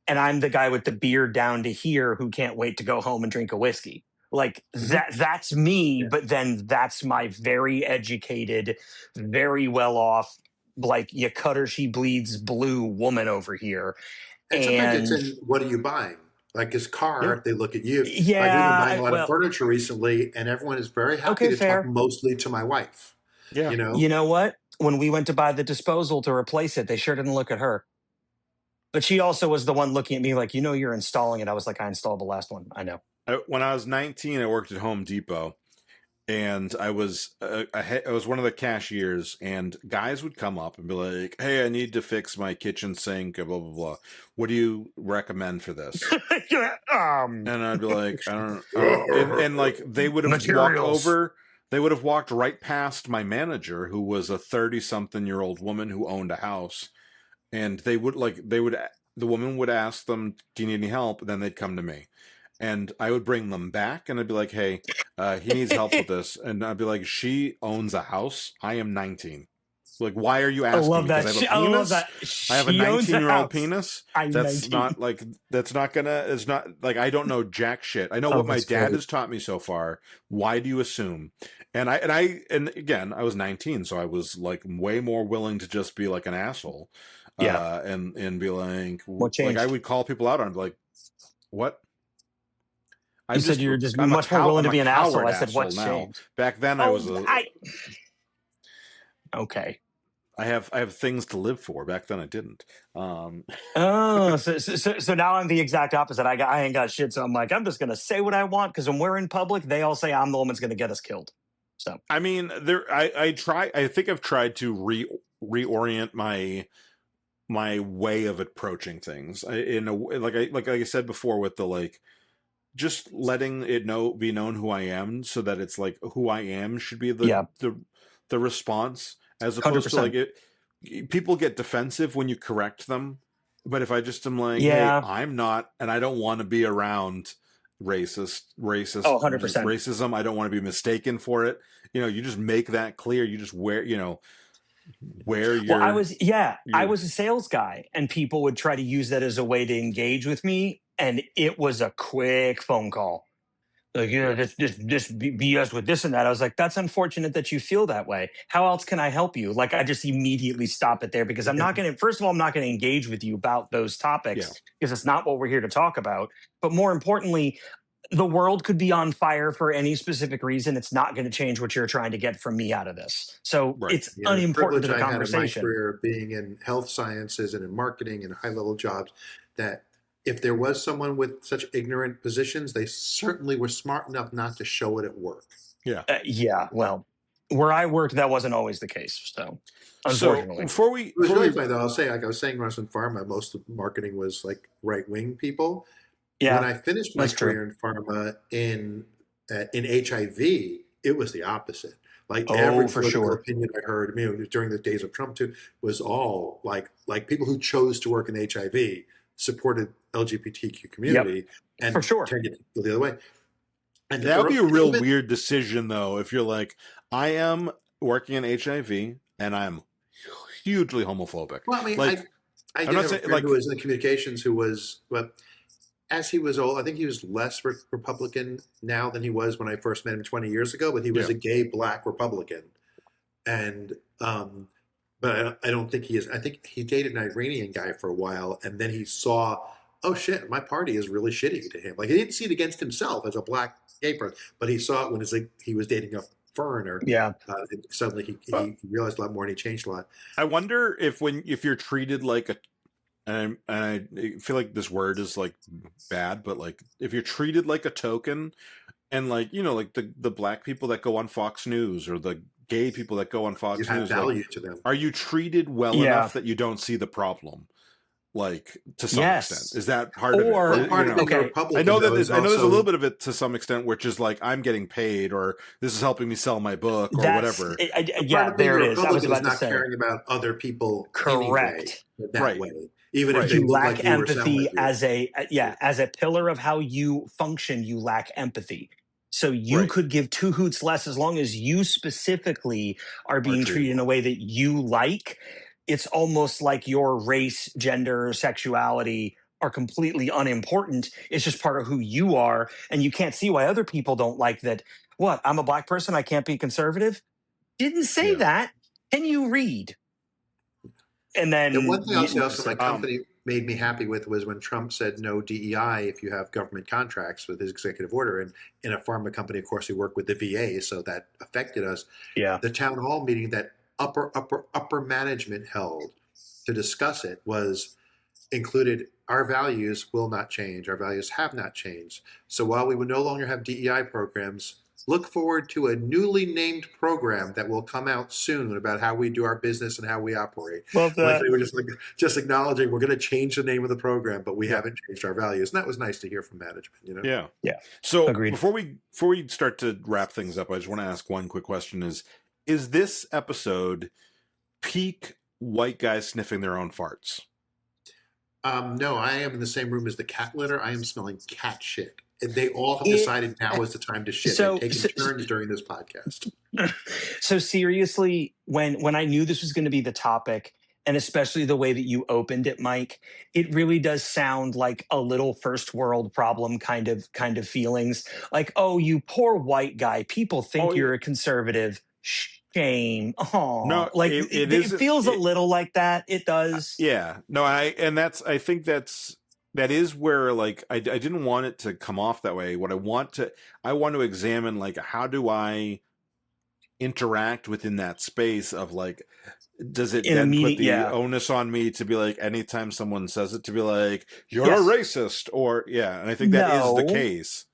And I'm the guy with the beard down to here who can't wait to go home and drink a whiskey. Like that's me, Yeah. but then that's my very educated, very well off, like you cut her, she bleeds blue woman over here. And sometimes it's And in, what are you buying? Like his car, they look at you. Like we've been buying a lot of furniture recently, and everyone is very happy to talk mostly to my wife. Yeah. You know what? When we went to buy the disposal to replace it, they sure didn't look at her. But she also was the one looking at me like, you're installing it. I was like, I installed the last one. I know. When I was 19, I worked at Home Depot, and I was one of the cashiers, and guys would come up and be like, hey, I need to fix my kitchen sink, blah, blah, blah. What do you recommend for this? And I'd be like, I don't know. And like, they would have walked right past my manager, who was a 30-something-year-old woman who owned a house. And the woman would ask them, do you need any help? And then they'd come to me. And I would bring them back, and I'd be like, hey, he needs help with this. And I'd be like, she owns a house. I am 19. Like, why are you asking me? Because I have a penis? I have a 19-year-old penis? That's 19. It's not like, I don't know jack shit. I know what my dad has taught me so far. Why do you assume? And again, I was 19, so I was like way more willing to just be like an asshole. And be like, what changed? Like I would call people out on, like, what? You said you're just much more willing to be an asshole. I said, what changed? Back then, I was okay. I have things to live for. Back then, I didn't. So now I'm the exact opposite. I ain't got shit. So I'm like, I'm just gonna say what I want, because when we're in public, they all say I'm the one that's gonna get us killed. So I mean, I think I've tried to reorient my way of approaching things in a like I said before, with the like, just letting it be known who I am, so that it's like who I am should be the response, as opposed 100%. To like people get defensive when you correct them. But if I just am like, hey, I'm not, and I don't want to be around racist 100% racism. I don't want to be mistaken for it. You just make that clear. You just wear your. Well, I was a sales guy, and people would try to use that as a way to engage with me. And it was a quick phone call. Like, this BS with this and that. I was like, that's unfortunate that you feel that way. How else can I help you? Like, I just immediately stop it there, because I'm not going to, first of all, I'm not going to engage with you about those topics, because it's not what we're here to talk about. But more importantly, the world could be on fire for any specific reason. It's not going to change what you're trying to get from me out of this. So it's unimportant to the conversation. I had in my career being in health sciences and in marketing and high-level jobs, that if there was someone with such ignorant positions, they certainly were smart enough not to show it at work. Well, where I worked, that wasn't always the case. So, unfortunately. It was really funny, though. I'll say, like I was saying, when I was in pharma, most of marketing was like right-wing people. Yeah, when I finished my career in pharma in HIV, it was the opposite. Like every political opinion I heard, during the days of Trump too, was all like people who chose to work in HIV supported LGBTQ community, and turned it the other way. And that would be a real weird decision, though, if you're like, I am working in HIV and I'm hugely homophobic. Well, I mean, I did have a friend who was in communications who was, but as he was old, I think he was less Republican now than he was when I first met him 20 years ago, but he was a gay black Republican. And, but I don't think he is. I think he dated an Iranian guy for a while, and then he saw, oh shit, my party is really shitty to him. Like, he didn't see it against himself as a black gay person, but he saw it when he was dating a foreigner. Yeah. Suddenly he realized a lot more, and he changed a lot. I wonder if you're treated like a, and I feel like this word is like bad, but like if you're treated like a token, and like, like the black people that go on Fox News, or the gay people that go on Fox News, have value to them. Are you treated well enough that you don't see the problem? like to some extent? Is that part Or, of it? Part of being a Republican, I know that there's I know there's a little bit of it to some extent, which is like I'm getting paid, or this is helping me sell my book, or whatever. Yeah, there it is. I was about to say, caring about other people correct, anyway, that way, even if if they you look lack like you or sound empathy like you. as a pillar of how you function, you lack empathy. So you could give two hoots less as long as you specifically are being treated in a way that you like. It's almost like your race, gender, sexuality are completely unimportant. It's just part of who you are. And you can't see why other people don't like that. What? I'm a black person. I can't be conservative. Didn't say that. Can you read? And then the one thing I'll say also my company made me happy with was when Trump said no DEI if you have government contracts with his executive order. And in a pharma company, of course, we work with the VA, so that affected us. Yeah. The town hall meeting that upper management held to discuss it included our values will not change. Our values have not changed. So while we would no longer have DEI programs, look forward to a newly named program that will come out soon about how we do our business and how we operate. Love that. Like they were just acknowledging we're going to change the name of the program, but we haven't changed our values. And that was nice to hear from management. Yeah. So agreed. before we start to wrap things up, I just want to ask one quick question: Is this episode peak white guys sniffing their own farts? No, I am in the same room as the cat litter. I am smelling cat shit. And they all have decided now is the time to shit. They've taken turns during this podcast. So seriously, when I knew this was going to be the topic, and especially the way that you opened it, Mike, it really does sound like a little first world problem kind of feelings. Like, oh, you poor white guy. People think you're a conservative. Shame. Oh, no, like it feels a little like that. It does. Yeah. No, I think that is where like I didn't want it to come off that way. I want to examine like how do I interact within that space of like, does it then put the onus on me to be like anytime someone says it to be like you're a racist or and I think that is the case.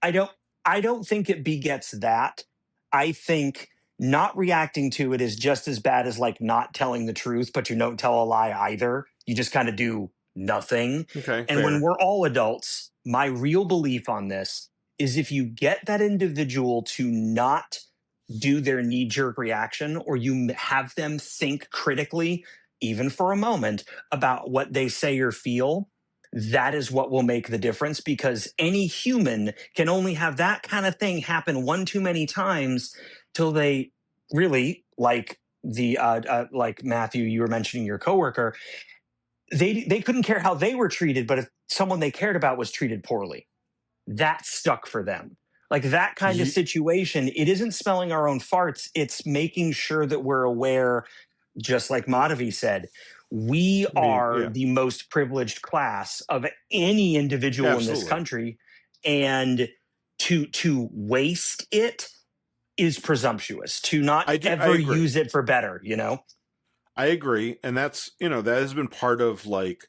I don't think it begets that. I think not reacting to it is just as bad as like not telling the truth, but you don't tell a lie either. You just kind of do nothing. Okay. And when we're all adults, my real belief on this is if you get that individual to not do their knee-jerk reaction, or you have them think critically, even for a moment, about what they say or feel, that is what will make the difference, because any human can only have that kind of thing happen one too many times till they really, like like Matthew, you were mentioning your coworker, they couldn't care how they were treated, but if someone they cared about was treated poorly, that stuck for them. Like that kind of situation, it isn't smelling our own farts. It's making sure that we're aware, just like Madhavi said, we are the most privileged class of any individual in this country. And to waste it is presumptuous. To not ever use it for better, I agree. And that's, that has been part of like,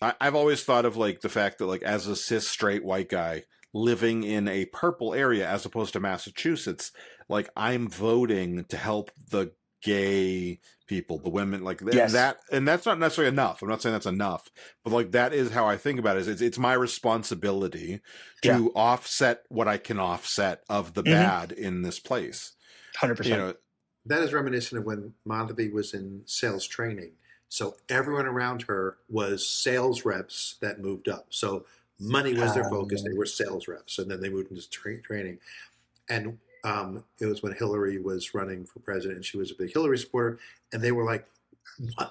I've always thought of like the fact that like as a cis straight white guy living in a purple area as opposed to Massachusetts, like I'm voting to help the gay people, the women, like that, and that's not necessarily enough. I'm not saying that's enough, but like that is how I think about it. It's my responsibility to offset what I can offset of the bad in this place. 100%. That is reminiscent of when Madhavi was in sales training. So everyone around her was sales reps that moved up. So money was their focus. They were sales reps, and then they moved into training. And it was when Hillary was running for president, and she was a big Hillary supporter. And they were like,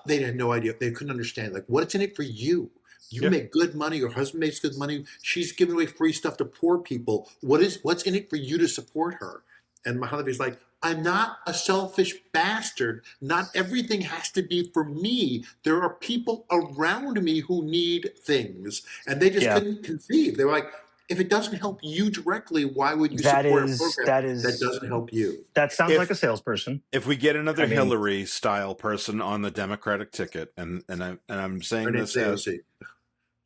they had no idea. They couldn't understand, like, what's in it for you? You make good money. Your husband makes good money. She's giving away free stuff to poor people. What's in it for you to support her? And Madhavi's like, I'm not a selfish bastard. Not everything has to be for me. There are people around me who need things. And they just couldn't conceive. They were like, if it doesn't help you directly, why would you support a program that doesn't help you? That sounds like a salesperson. If we get another Hillary style person on the Democratic ticket, and I'm saying this as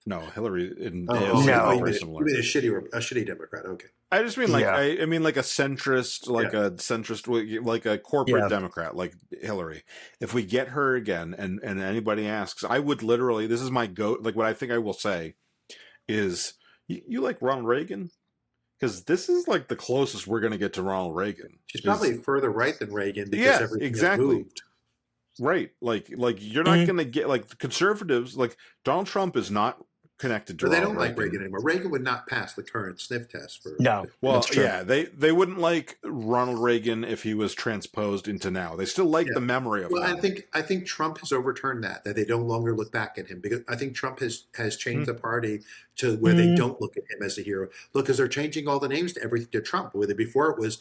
No, Hillary and Oh, AOC No. are you very mean similar. a shitty Democrat? Okay. I just mean like Yeah. I mean like a centrist, like a corporate Yeah. Democrat, like Hillary. If we get her again, and anybody asks, I would literally. This is my like what I think I will say is, you like Ronald Reagan? Because this is like the closest we're going to get to Ronald Reagan. She's probably further right than Reagan because Yeah, everything exactly. has moved. Right, like you're not going to get like the conservatives. Like Donald Trump is not connected to. But they Ronald don't like Reagan. Reagan anymore. Reagan would not pass the current sniff test for. No. Well, That's true. yeah, they wouldn't like Ronald Reagan if he was transposed into now. They still like the memory of him. Well, I think Trump has overturned that they no longer look back at him, because I think Trump has changed the party to where they don't look at him as a hero. Look, because they're changing all the names to everything to Trump. Whether before it was,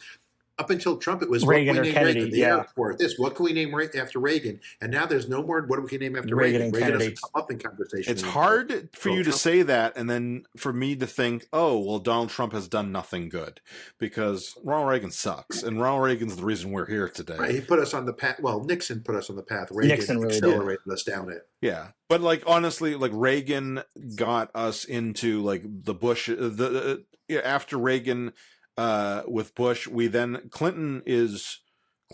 up until Trump, it was Reagan what can we or name Kennedy, Reagan? The yeah. airport, this. What can we name after Reagan? And now there's no more. What do we name after Reagan Reagan? and Reagan Kennedy. doesn't come up in conversation. It's anymore. hard for you to Trump. say that, and then for me to think, oh, well, Donald Trump has done nothing good, because Ronald Reagan sucks, and Ronald Reagan's the reason we're here today. Right, he put us on the path. Well, Nixon put us on the path. Reagan Nixon really accelerated us down it. Yeah, but like honestly, like Reagan got us into like the Bush. After Reagan, with Bush, we then Clinton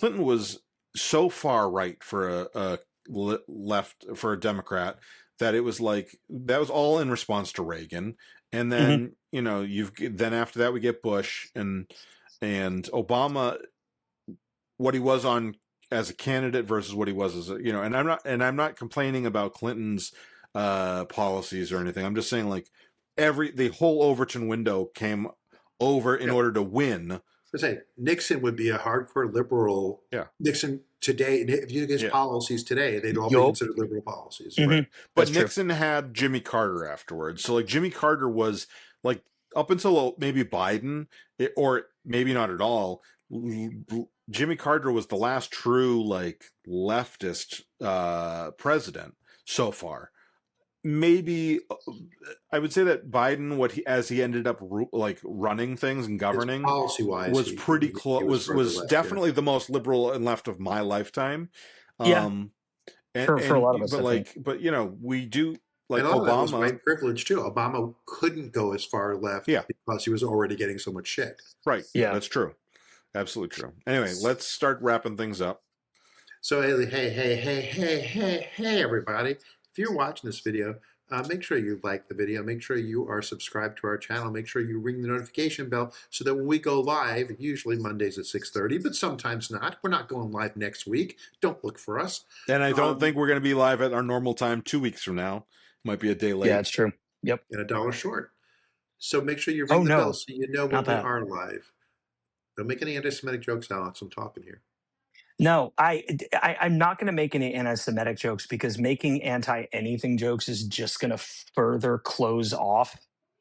was so far right for a left for a Democrat that it was like that was all in response to Reagan, and then then after that we get Bush and Obama, what he was on as a candidate versus what he was as a, and I'm not complaining about Clinton's policies or anything. I'm just saying like the whole Overton window came over in order to win. I say Nixon would be a hardcore liberal. Yeah. Nixon today, if you look at his policies today, they'd all be considered liberal policies. Mm-hmm. Right? But Nixon had Jimmy Carter afterwards. So like Jimmy Carter was like up until maybe Biden, or maybe not at all. Jimmy Carter was the last true like leftist president so far. Maybe I would say that Biden, as he ended up like running things and governing, policy-wise, was pretty close. Was definitely the most liberal and left of my lifetime. Yeah, for a lot of us. But we do like and all Obama. that was white privilege too. Obama couldn't go as far left, because he was already getting so much shit. Right. Yeah, that's true. Absolutely true. Anyway, let's start wrapping things up. So hey, everybody. If you're watching this video, make sure you like the video. Make sure you are subscribed to our channel. Make sure you ring the notification bell so that when we go live, usually Mondays at 6:30, but sometimes not. We're not going live next week. Don't look for us. And I don't think we're going to be live at our normal time 2 weeks from now. Might be a day late. Yeah, it's true. Yep. And $1 short. So make sure you ring the bell so you know when we are live. Don't make any anti-Semitic jokes, Alex. I'm talking here. No, I'm not going to make any anti-Semitic jokes, because making anti-anything jokes is just going to further close off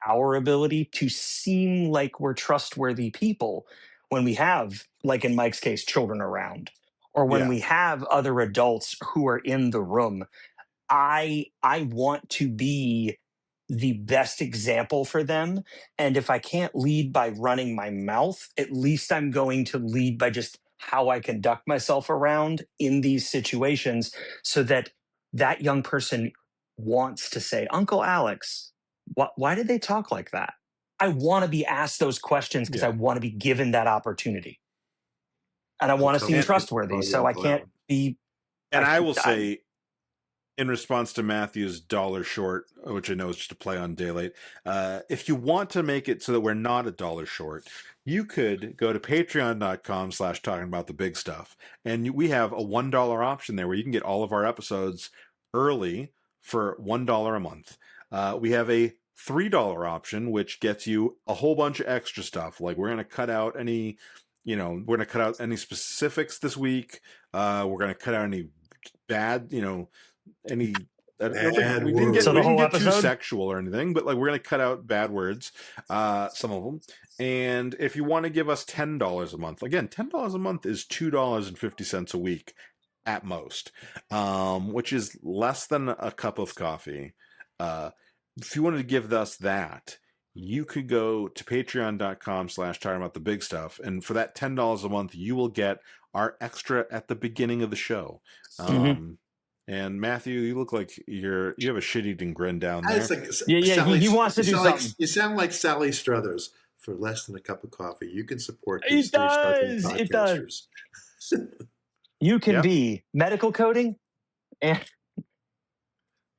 our ability to seem like we're trustworthy people when we have, like in Mike's case, children around, or when we have other adults who are in the room. I want to be the best example for them. And if I can't lead by running my mouth, at least I'm going to lead by just how I conduct myself around in these situations, so that that young person wants to say, Uncle Alex, why did they talk like that? I want to be asked those questions because I want to be given that opportunity. And I want to seem trustworthy. So I can't be. And I will say, in response to Matthew's $1 short, which I know is just a play on Daylight, if you want to make it so that we're not $1 short, you could go to patreon.com/talking about the big stuff. And we have a $1 option there where you can get all of our episodes early for $1 a month. We have a $3 option, which gets you a whole bunch of extra stuff. Like we're going to cut out any, we're going to cut out any specifics this week. We're going to cut out any bad, any we didn't get too sexual or anything, but like we're going to cut out bad words, some of them. And if you want to give us $10 a month, again, $10 a month is $2.50 a week at most, which is less than a cup of coffee. If you wanted to give us that, you could go to patreon.com/talking about the big stuff. And for that $10 a month, you will get our extra at the beginning of the show. And Matthew, you look like you have a shit-eating grin down there. It's like, Yeah. He wants to do something. You sound like Sally Struthers. For less than a cup of coffee, you can support It these three struggling does. It podcasters. You can Yep. be medical coding and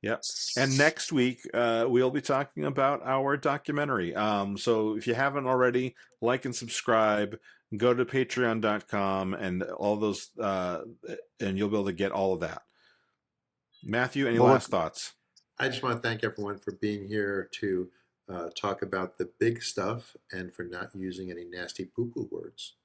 Yep. And next week, we'll be talking about our documentary. So if you haven't already, like and subscribe, go to patreon.com and all those, and you'll be able to get all of that. Matthew, any last thoughts? I just want to thank everyone for being here to talk about the big stuff and for not using any nasty poo-poo words.